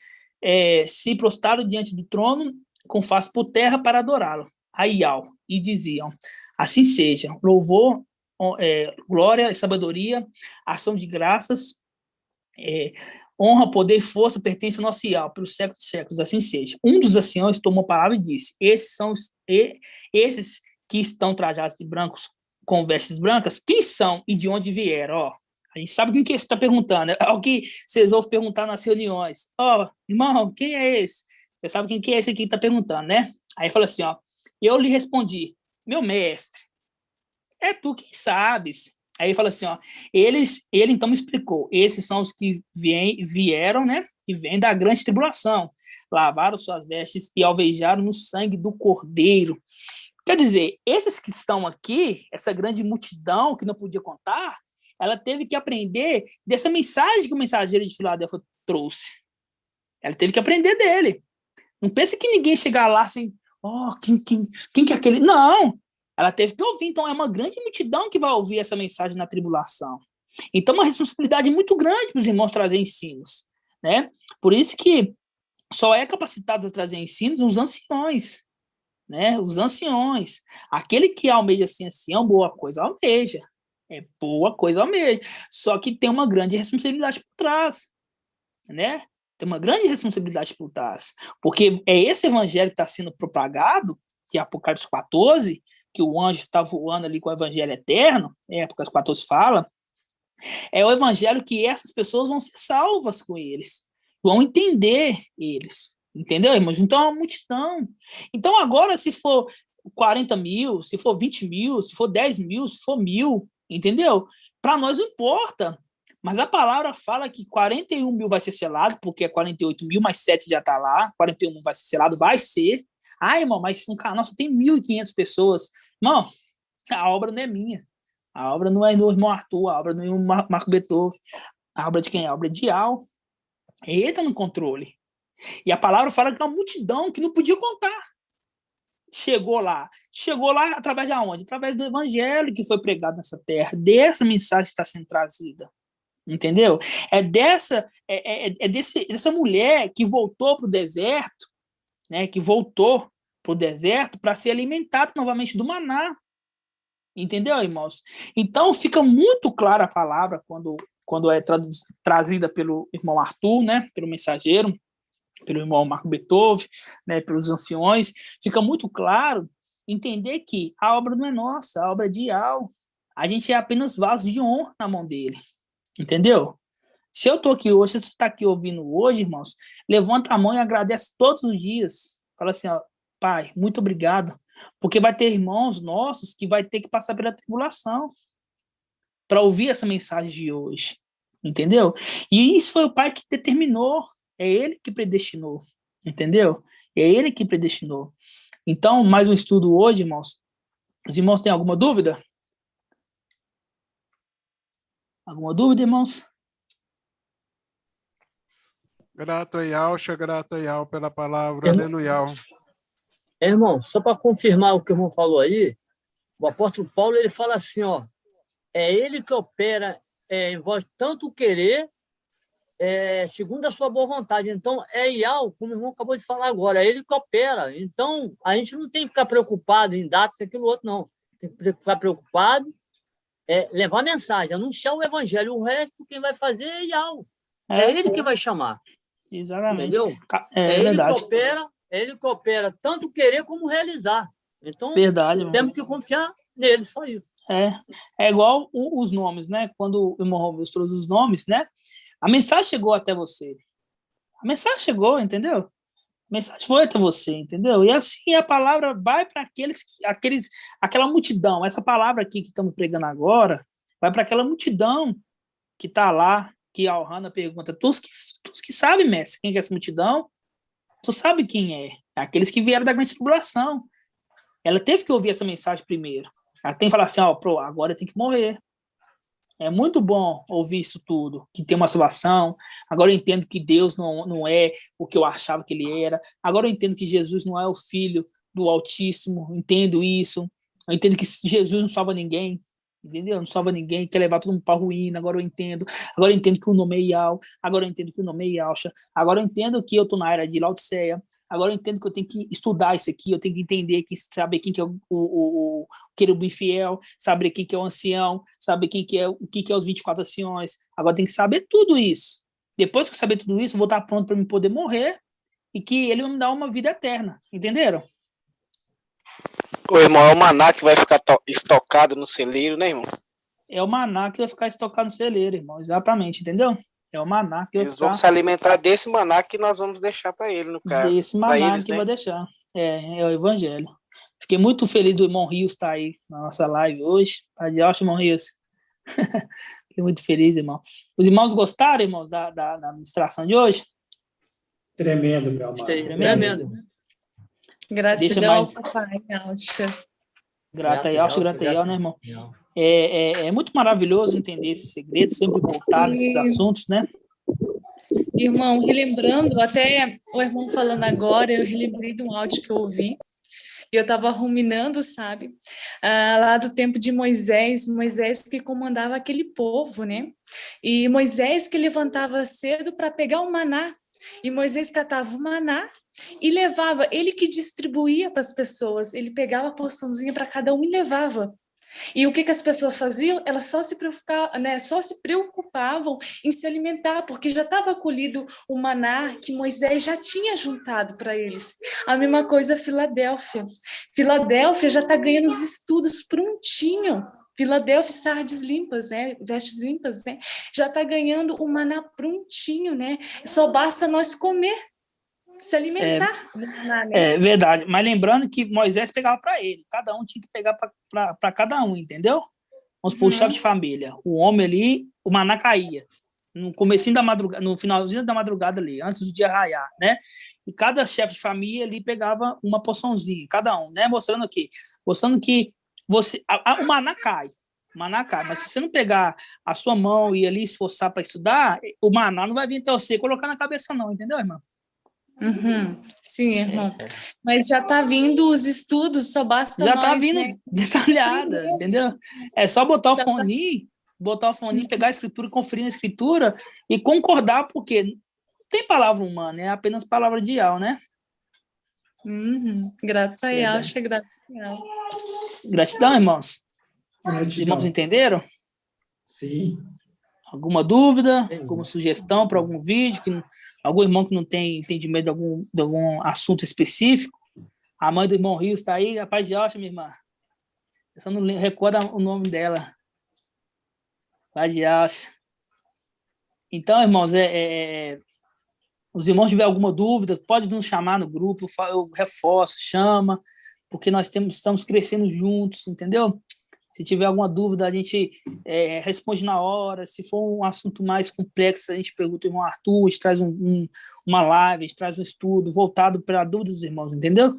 se prostraram diante do trono, com face por terra, para adorá-lo, a Ial, e diziam, assim seja, louvor, glória e sabedoria, ação de graças, honra, poder e força pertence ao nosso Ial, pelos séculos de séculos, assim seja. Um dos anciões tomou a palavra e disse, esses que estão trajados de brancos com vestes brancas, quem são e de onde vieram? Ó, a gente sabe quem que você está perguntando, é o que vocês ouvem perguntar nas reuniões. Ó, irmão, quem é esse? Você sabe quem que é esse aqui que está perguntando, né? Aí fala assim, ó, eu lhe respondi, meu mestre, é tu quem sabes. Aí ele fala assim, ó, ele então me explicou, esses são os que vieram, né, que vêm da grande tribulação, lavaram suas vestes e alvejaram no sangue do Cordeiro. Quer dizer, esses que estão aqui, essa grande multidão que não podia contar, ela teve que aprender dessa mensagem que o mensageiro de Filadélfia trouxe. Ela teve que aprender dele. Não pense que ninguém chegar lá assim, ó, quem que é aquele? Não! Ela teve que ouvir, então é uma grande multidão que vai ouvir essa mensagem na tribulação. Então é uma responsabilidade muito grande para os irmãos trazer ensinos, né? Por isso que só é capacitado a trazer ensinos os anciões, né? Os anciões. Aquele que almeja assim, ancião, boa coisa almeja. Boa coisa almeja. Só que tem uma grande responsabilidade por trás, né? Tem uma grande responsabilidade por trás, porque é esse evangelho que está sendo propagado, que é Apocalipse 14, que o anjo está voando ali com o evangelho eterno, Apocalipse 14 fala, é o evangelho que essas pessoas vão ser salvas com eles, vão entender eles, entendeu, irmãos? Então é uma multidão. Então agora, se for 40 mil, se for 20 mil, se for 10 mil, se for 1.000, entendeu? Para nós não importa. Mas a palavra fala que 41 mil vai ser selado, porque é 48 mil, mais 7 já está lá, 41 mil vai ser selado, vai ser. Ah, irmão, mas no canal só tem 1.500 pessoas. Irmão, a obra não é minha. A obra não é do irmão Arthur, a obra não é do Marco Beethoven. A obra de quem é? A obra de Al. Ele está no controle. E a palavra fala que é uma multidão que não podia contar. Chegou lá através de onde? Através do evangelho que foi pregado nessa terra, dessa mensagem que está sendo trazida. Entendeu? É dessa mulher que voltou para o deserto, né? Que voltou para o deserto para ser alimentada novamente do maná. Entendeu, irmãos? Então fica muito clara a palavra quando é trazida pelo irmão Arthur, né? Pelo mensageiro, pelo irmão Marco Beethoven, né? Pelos anciões, fica muito claro entender que a obra não é nossa, a obra é de Al. A gente é apenas vaso de honra na mão dele. Entendeu? Se eu estou aqui hoje, se você está aqui ouvindo hoje, irmãos, levanta a mão e agradece todos os dias. Fala assim, ó, Pai, muito obrigado. Porque vai ter irmãos nossos que vai ter que passar pela tribulação para ouvir essa mensagem de hoje. Entendeu? E isso foi o Pai que determinou. É Ele que predestinou. Entendeu? É Ele que predestinou. Então, mais um estudo hoje, irmãos. Os irmãos têm alguma dúvida? Alguma dúvida, irmãos? Grato a Yalcha, grato a Yal pela palavra. Aleluia. Irmão, só para confirmar o que o irmão falou aí, o apóstolo Paulo ele fala assim, ó, é ele que opera em vós tanto querer, segundo a sua boa vontade. Então, é Yal, como o irmão acabou de falar agora, é ele que opera. Então, a gente não tem que ficar preocupado em datas, aquilo outro, não. Tem que ficar preocupado levar mensagem, anunciar o evangelho. O resto, quem vai fazer é Yal. É ele que vai chamar. Exatamente. Entendeu? É verdade. Ele que opera tanto querer como realizar. Então, verdade, temos que confiar nele, só isso. É igual os nomes, né? Quando o irmão Romeu trouxe os nomes, né? A mensagem chegou até você. A mensagem chegou, entendeu? A mensagem foi até você, entendeu? E assim a palavra vai para aquela multidão. Essa palavra aqui que estamos pregando agora vai para aquela multidão que está lá, que a Ohana pergunta, tu que sabe, mestre, quem é essa multidão? Tu sabe quem é? Aqueles que vieram da grande tribulação. Ela teve que ouvir essa mensagem primeiro. Ela tem que falar assim, agora eu tenho que morrer. É muito bom ouvir isso tudo, que tem uma salvação. Agora eu entendo que Deus não é o que eu achava que ele era. Agora eu entendo que Jesus não é o Filho do Altíssimo. Entendo isso. Eu entendo que Jesus não salva ninguém. Entendeu? Não salva ninguém, quer levar todo mundo para a ruína. Agora eu entendo. Agora eu entendo que o nome é Ial. Agora eu entendo que o nome é Yalcha. Agora eu entendo que eu estou na era de Laodiceia. Agora eu entendo que eu tenho que estudar isso aqui, eu tenho que entender, saber quem que é o querubim fiel, saber quem que é o ancião, saber o que é os 24 anciões. Agora tem que saber tudo isso. Depois que eu saber tudo isso, eu vou estar pronto para me poder morrer e que ele vai me dar uma vida eterna. Entenderam? O irmão, é o maná que vai ficar estocado no celeiro, né, irmão? É o maná que vai ficar estocado no celeiro, irmão. Exatamente, entendeu? É o maná que vai Eles vão se alimentar desse maná que nós vamos deixar para ele, no caso. Desse maná eles, que né? vai deixar. É o evangelho. Fiquei muito feliz do irmão Rios estar aí na nossa live hoje. Adiós, irmão Rios. Fiquei muito feliz, irmão. Os irmãos gostaram, irmãos, da ministração de hoje? Tremendo, meu amado. Tremendo. Gratidão ao papai, Yalcha. Grata Yal, né, irmão? É muito maravilhoso entender esses segredos, sempre voltar nesses assuntos, né? Irmão, relembrando, até o irmão falando agora, eu relembrei de um áudio que eu ouvi, e eu estava ruminando, sabe? Lá do tempo de Moisés que comandava aquele povo, né? E Moisés que levantava cedo para pegar o maná, e Moisés catava o maná e levava, ele que distribuía para as pessoas, ele pegava a porçãozinha para cada um e levava. E o que as pessoas faziam? Elas só se preocupavam em se alimentar, porque já estava colhido o maná que Moisés já tinha juntado para eles. A mesma coisa Filadélfia. Filadélfia já está ganhando os estudos prontinho. Filadélfia, sardes limpas, né? Vestes limpas, né? Já está ganhando o maná prontinho, né? Só basta nós comer, se alimentar do maná, né? É verdade, mas lembrando que Moisés pegava para ele, cada um tinha que pegar para cada um, entendeu? Vamos supor, o chefe de família, o homem ali, o maná caía, no comecinho da madrugada, no finalzinho da madrugada ali, antes do dia raiar, né? E cada chefe de família ali pegava uma porçãozinha, cada um, né? Mostrando que o maná cai, mas se você não pegar a sua mão e ali esforçar para estudar, o maná não vai vir até você colocar na cabeça não, entendeu, irmão? Uhum. Sim, irmão. Mas já está vindo os estudos, só basta já nós, tá vindo, né? detalhada, entendeu? É só botar o fone, pegar a escritura, conferir a escritura e concordar, porque não tem palavra humana, é apenas palavra de Yahweh, né? Grata a Yahweh, grata a Yahweh. Gratidão, irmãos. Os irmãos entenderam? Sim. Alguma dúvida, alguma sugestão para algum vídeo, algum irmão que não tem entendimento de algum assunto específico? A mãe do irmão Rios está aí, a paz de Yahweh, minha irmã. Eu só não recordo o nome dela. Paz de Yahweh. Então, irmãos, os irmãos tiverem alguma dúvida, pode nos chamar no grupo, eu reforço, chama, porque nós estamos crescendo juntos, entendeu? Se tiver alguma dúvida, a gente responde na hora. Se for um assunto mais complexo, a gente pergunta ao irmão Arthur, a gente traz uma live, a gente traz um estudo voltado para dúvidas dos irmãos, entendeu?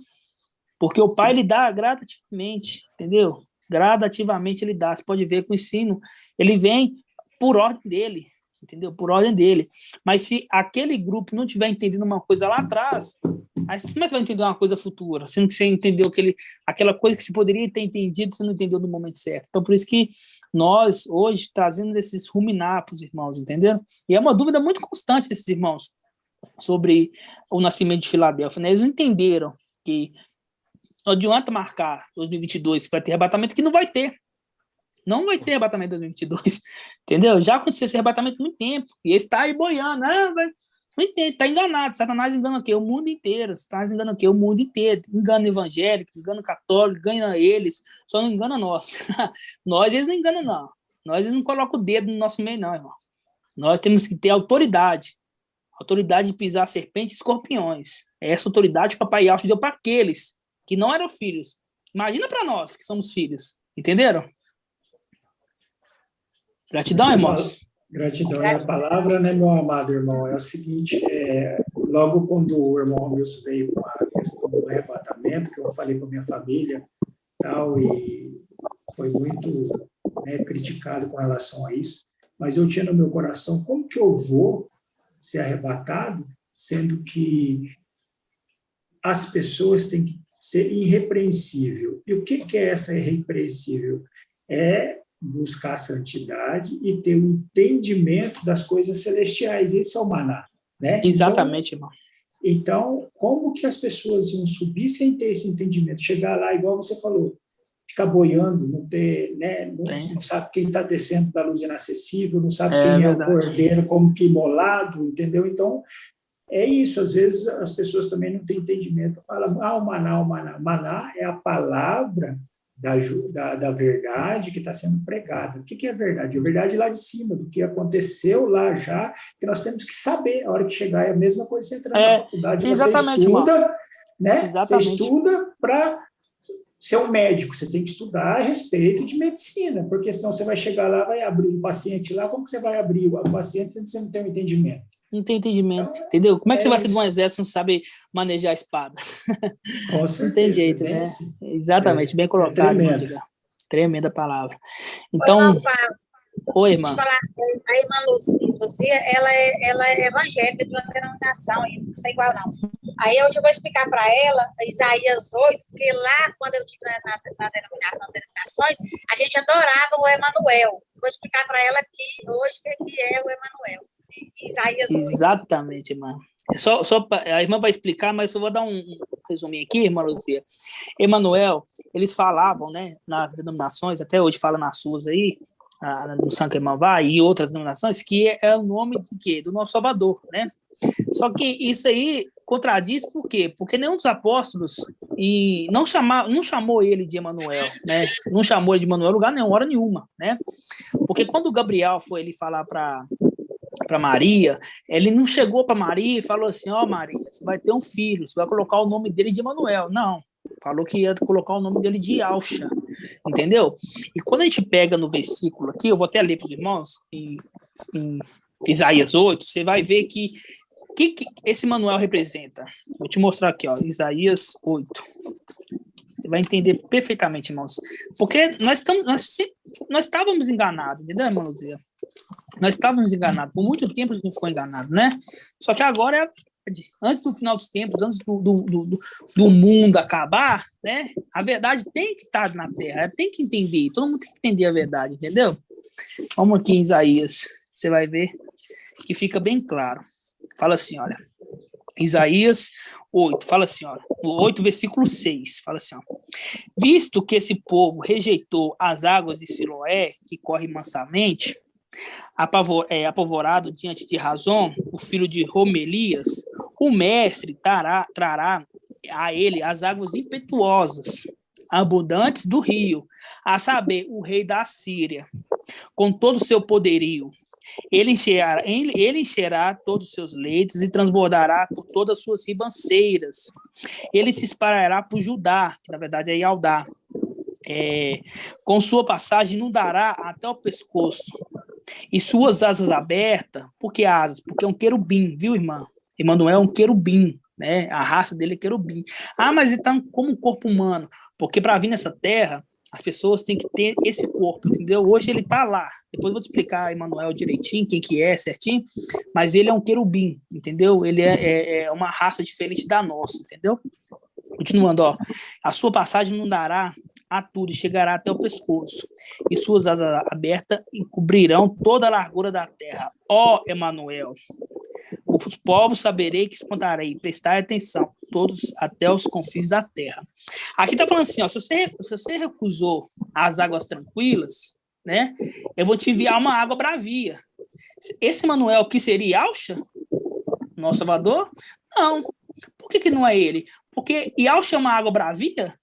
Porque o Pai, ele dá gradativamente, entendeu? Gradativamente ele dá. Você pode ver que o ensino, ele vem por ordem dele, entendeu? Por ordem dele. Mas se aquele grupo não tiver entendendo uma coisa lá atrás, aí como é que você vai entender uma coisa futura? Sendo que você entendeu aquela coisa que você poderia ter entendido, você não entendeu no momento certo. Então, por isso que nós, hoje, trazendo esses ruminar para os irmãos, entendeu? E é uma dúvida muito constante desses irmãos sobre o nascimento de Filadélfia, né? Eles não entenderam que não adianta marcar 2022 que vai ter arrebatamento, que não vai ter. Não vai ter arrebatamento em 2022, entendeu? Já aconteceu esse arrebatamento há muito tempo, e ele está aí boiando, não entende, está enganado. Satanás engana o quê? O mundo inteiro. Satanás engana o quê? O mundo inteiro. Engana evangélico, engana católico, engana eles, só não engana nós. Nós, eles não enganam, não. Nós, eles não colocam o dedo no nosso meio, não, irmão. Nós temos que ter autoridade de pisar serpentes e escorpiões. Essa autoridade o Papai Yahweh deu para aqueles que não eram filhos. Imagina para nós que somos filhos. Entenderam? Gratidão, irmãos. Gratidão. E a palavra, né, meu amado irmão, é o seguinte, logo quando o irmão Wilson veio com a questão do arrebatamento, que eu falei com a minha família tal, e foi muito criticado com relação a isso, mas eu tinha no meu coração, como que eu vou ser arrebatado, sendo que as pessoas têm que ser irrepreensível. E o que é essa irrepreensível? É buscar a santidade e ter um entendimento das coisas celestiais. Esse é o maná, né? Exatamente, irmão. Então, como que as pessoas iam subir sem ter esse entendimento? Chegar lá, igual você falou, ficar boiando, não ter, né? Não sabe quem está descendo da luz inacessível, não sabe quem é o cordeiro, como que imolado, entendeu? Então, é isso. Às vezes as pessoas também não têm entendimento. Falam, o maná, o maná. Maná é a palavra da verdade que está sendo pregada. O que é a verdade? A verdade lá de cima, do que aconteceu lá já, que nós temos que saber. A hora que chegar é a mesma coisa, você entrar na faculdade, você estuda, né? Exatamente. Você estuda para ser um médico, você tem que estudar a respeito de medicina, porque senão você vai chegar lá, vai abrir um paciente lá, como que você vai abrir o paciente se você não tem um entendimento? Não tem entendimento, então, entendeu? Como é que você vai ser de um exército se não sabe manejar a espada? Com certeza, não tem jeito, né? Assim. Exatamente, bem colocado. Tremenda palavra. Então, oi, irmã. A irmã Luzia, ela é evangélica de uma denominação, não sei igual não. Aí hoje eu vou explicar para ela, Isaías 8, porque lá, quando eu estive nas denominações, a gente adorava o Emanuel. Vou explicar para ela aqui hoje o que é o Emanuel. Isaías 8. Exatamente, irmã. A irmã vai explicar, mas eu vou dar resumir aqui, irmã Luzia. Emanuel, eles falavam, né, nas denominações, até hoje fala nas suas aí, no Sanquemavá e outras denominações, que é o nome de quê? Do nosso Salvador, né? Só que isso aí contradiz por quê? Porque nenhum dos apóstolos não chamou ele de Emanuel, né? Não chamou ele de Emanuel em lugar nenhum, hora nenhuma, né? Porque quando o Gabriel foi ele falar para Maria, ele não chegou para Maria e falou assim: ó, Maria, você vai ter um filho, você vai colocar o nome dele de Emanuel. Não, falou que ia colocar o nome dele de Yahshua, entendeu? E quando a gente pega no versículo aqui, eu vou até ler para os irmãos, em Isaías 8, você vai ver que esse Emanuel representa. Vou te mostrar aqui, ó, Isaías 8. Você vai entender perfeitamente, irmãos. Porque nós estávamos enganados, entendeu, irmão Luzia? Nós estávamos enganados. Por muito tempo a gente ficou enganado, né? Só que agora é a verdade. Antes do final dos tempos, antes do mundo acabar, né? A verdade tem que estar na terra. Tem que entender. Todo mundo tem que entender a verdade, entendeu? Vamos aqui em Isaías. Você vai ver que fica bem claro. Fala assim, olha. Isaías 8, fala assim, olha. 8, versículo 6. Fala assim, ó. Visto que esse povo rejeitou as águas de Siloé, que corre mansamente, apavorado diante de Razom, o filho de Romelias, o mestre trará a ele as águas impetuosas, abundantes do rio, a saber, o rei da Assíria, com todo o seu poderio. Ele encherá todos os seus leitos e transbordará por todas as suas ribanceiras. Ele se espalhará por Judá, que na verdade é Yaldá. Com sua passagem inundará até o pescoço. E suas asas abertas, por que asas? Porque é um querubim, viu, irmã? Emanuel é um querubim, né? A raça dele é querubim. Ah, mas ele está como um corpo humano, porque para vir nessa terra, as pessoas têm que ter esse corpo, entendeu? Hoje ele está lá. Depois eu vou te explicar, Emanuel, direitinho, quem que é, certinho, mas ele é um querubim, entendeu? Ele é uma raça diferente da nossa, entendeu? Continuando, ó. A sua passagem inundará a tudo e chegará até o pescoço, e suas asas abertas encobrirão toda a largura da terra. Ó Emanuel, os povos saberei que espantarei, prestai atenção, todos até os confins da terra. Aqui está falando assim, ó, se você recusou as águas tranquilas, né, eu vou te enviar uma água bravia. Esse Emanuel que seria Yahshua, nosso Salvador? Não. Por que não é ele? Porque Yahshua é uma água bravia?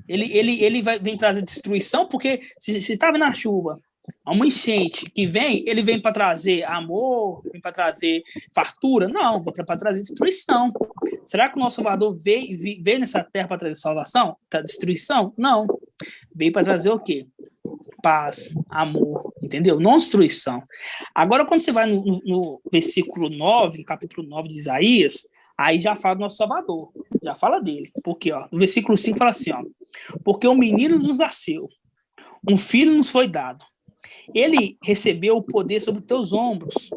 Ele vem trazer destruição, porque se estava na chuva, uma enchente que vem, ele vem para trazer amor, vem para trazer fartura? Não, vem para trazer destruição. Será que o nosso Salvador veio nessa terra para trazer salvação? Destruição? Não. Veio para trazer o quê? Paz, amor, entendeu? Não destruição. Agora, quando você vai no versículo 9, no capítulo 9 de Isaías, aí já fala do nosso Salvador, já fala dele. Porque, ó, no versículo 5 fala assim, ó, porque um menino nos nasceu, um filho nos foi dado. Ele recebeu o poder sobre teus ombros,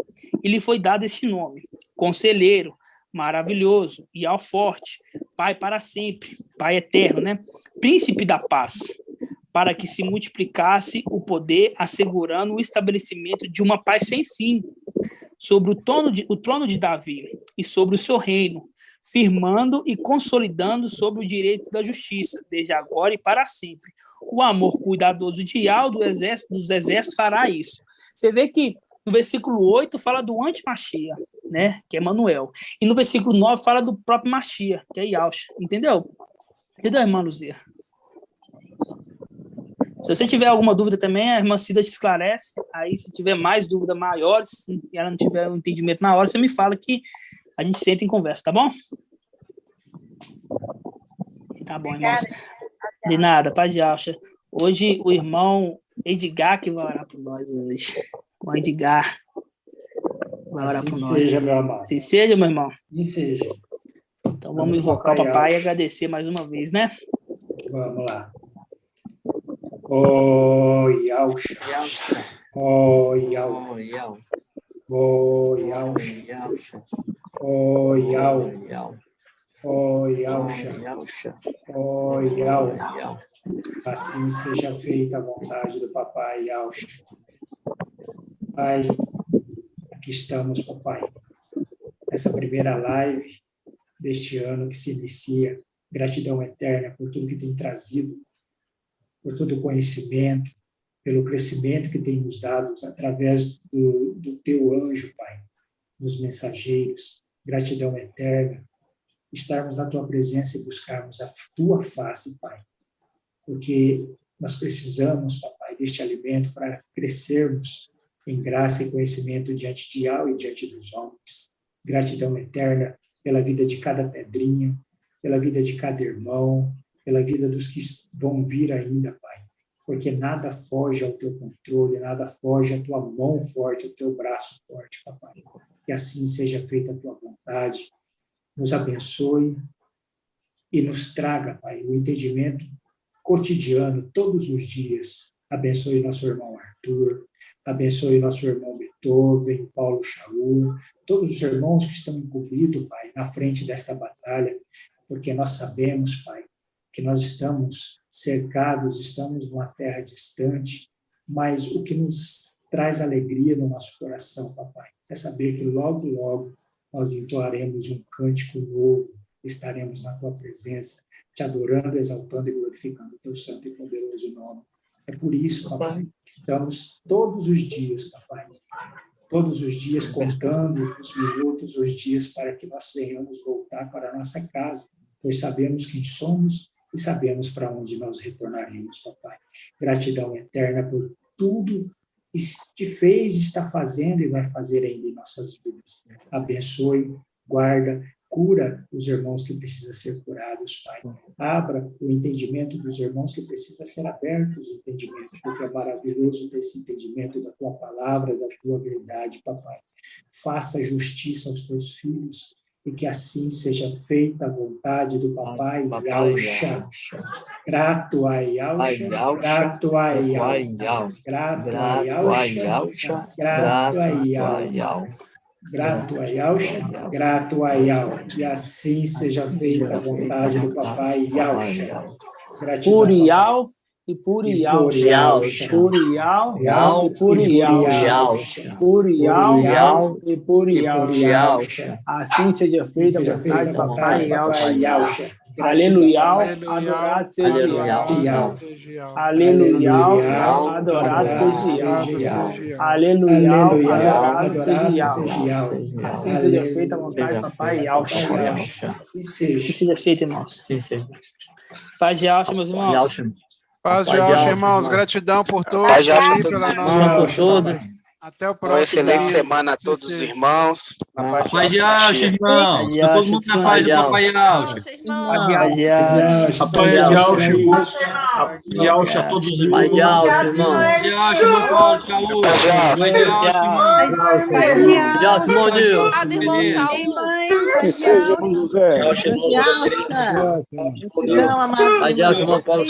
e lhe foi dado este nome, Conselheiro, Maravilhoso, e ao Forte, Pai para sempre, Pai eterno, né? Príncipe da paz, para que se multiplicasse o poder, assegurando o estabelecimento de uma paz sem fim, sobre o trono de Davi e sobre o seu reino, firmando e consolidando sobre o direito da justiça, desde agora e para sempre. O amor cuidadoso de Yahweh dos exércitos fará isso. Você vê que no versículo 8 fala do anti-Machia, né, que é Emanuel. E no versículo 9 fala do próprio Machia, que é Yahshua. Entendeu? Entendeu, irmã Luzia? Se você tiver alguma dúvida também, a irmã Cida te esclarece. Aí, se tiver mais dúvidas maiores e ela não tiver um entendimento na hora, você me fala que a gente senta em conversa, tá bom? Tá bom, irmãos. De nada, Pai de Yahshua. Hoje, o irmão Edgar que vai orar por nós hoje. O Edgar vai orar por nós. Seja, meu amado. Se seja, meu irmão. E seja. Então, vamos invocar o papai e agradecer mais uma vez, né? Vamos lá. Oh, Yahshua. Oh, Yahshua. Oh, Yahshua. Oh, Yahshua. Oh, Yahshua. Oh, Yahshua. Assim seja feita a vontade do papai Yahshua. Pai, aqui estamos, papai. Essa primeira live, deste ano que se inicia. Gratidão eterna por tudo que tem trazido, por todo o conhecimento, pelo crescimento que tem nos dado através do teu anjo, Pai, dos mensageiros. Gratidão eterna, estarmos na tua presença e buscarmos a tua face, Pai, porque nós precisamos, Papai, deste alimento para crescermos em graça e conhecimento diante de Yahweh e diante dos homens. Gratidão eterna pela vida de cada pedrinha, pela vida de cada irmão, pela vida dos que vão vir ainda, Pai, porque nada foge ao teu controle, nada foge à tua mão forte, ao teu braço forte, Papai. Que assim seja feita a tua vontade. Nos abençoe e nos traga, Pai, o entendimento cotidiano, todos os dias. Abençoe nosso irmão Arthur, abençoe nosso irmão Beethoven, Paulo Shaul, todos os irmãos que estão incumbidos, Pai, na frente desta batalha, porque nós sabemos, Pai, que nós estamos cercados, estamos numa terra distante, mas o que nos traz alegria no nosso coração, Papai, é saber que logo, logo nós entoaremos um cântico novo, estaremos na tua presença, te adorando, exaltando e glorificando o teu santo e poderoso nome. É por isso, Papai, que estamos todos os dias, Papai, todos os dias contando os minutos, os dias, para que nós venhamos voltar para a nossa casa, pois sabemos quem somos e sabemos para onde nós retornaremos, Papai. Gratidão eterna por tudo que fez, está fazendo e vai fazer ainda em nossas vidas. Abençoe, guarda, cura os irmãos que precisam ser curados, Pai. Abra o entendimento dos irmãos que precisam ser abertos o entendimento, porque é maravilhoso ter esse entendimento da tua palavra, da tua verdade, Papai. Faça justiça aos teus filhos e que assim seja feita a vontade do Papai Yausha. Grato a Yausha, grato a Yausha, grato a Yausha, grato a Yausha. Grato a Yausha, grato a Yausha. E assim seja feita a vontade do Papai Yausha. Purial e Purial. Purial e Purial. Purial e Purial. Assim seja feita a vontade do Papai Yausha. Aleluia, adorado seja Yahweh. Aleluia, adorado seja Yahweh. Aleluia, adorado seja Yahweh. Assim seja feita a vontade do Papai Yahweh. Que seja feita, irmãos. Paz de Yahweh, meus irmãos. Paz de Yahweh, irmãos. Gratidão por todos. Paz de Yahweh aí, pela nossa... Até o próximo. Uma excelente semana a todos os irmãos. Paz de Yahweh, irmão. Todo mundo na paz do Papai Yahweh. Paz de Yahweh. A paz de Yahweh. De Yahweh a todos os irmãos. Paz de Yahweh, irmão. Paz de Yahweh, meu Paulo, Shaul. Paz de Yahweh, irmão. Paz de Yahweh, Simão Nil. Que seja, José. Paz de Yahweh, Simão Paulo.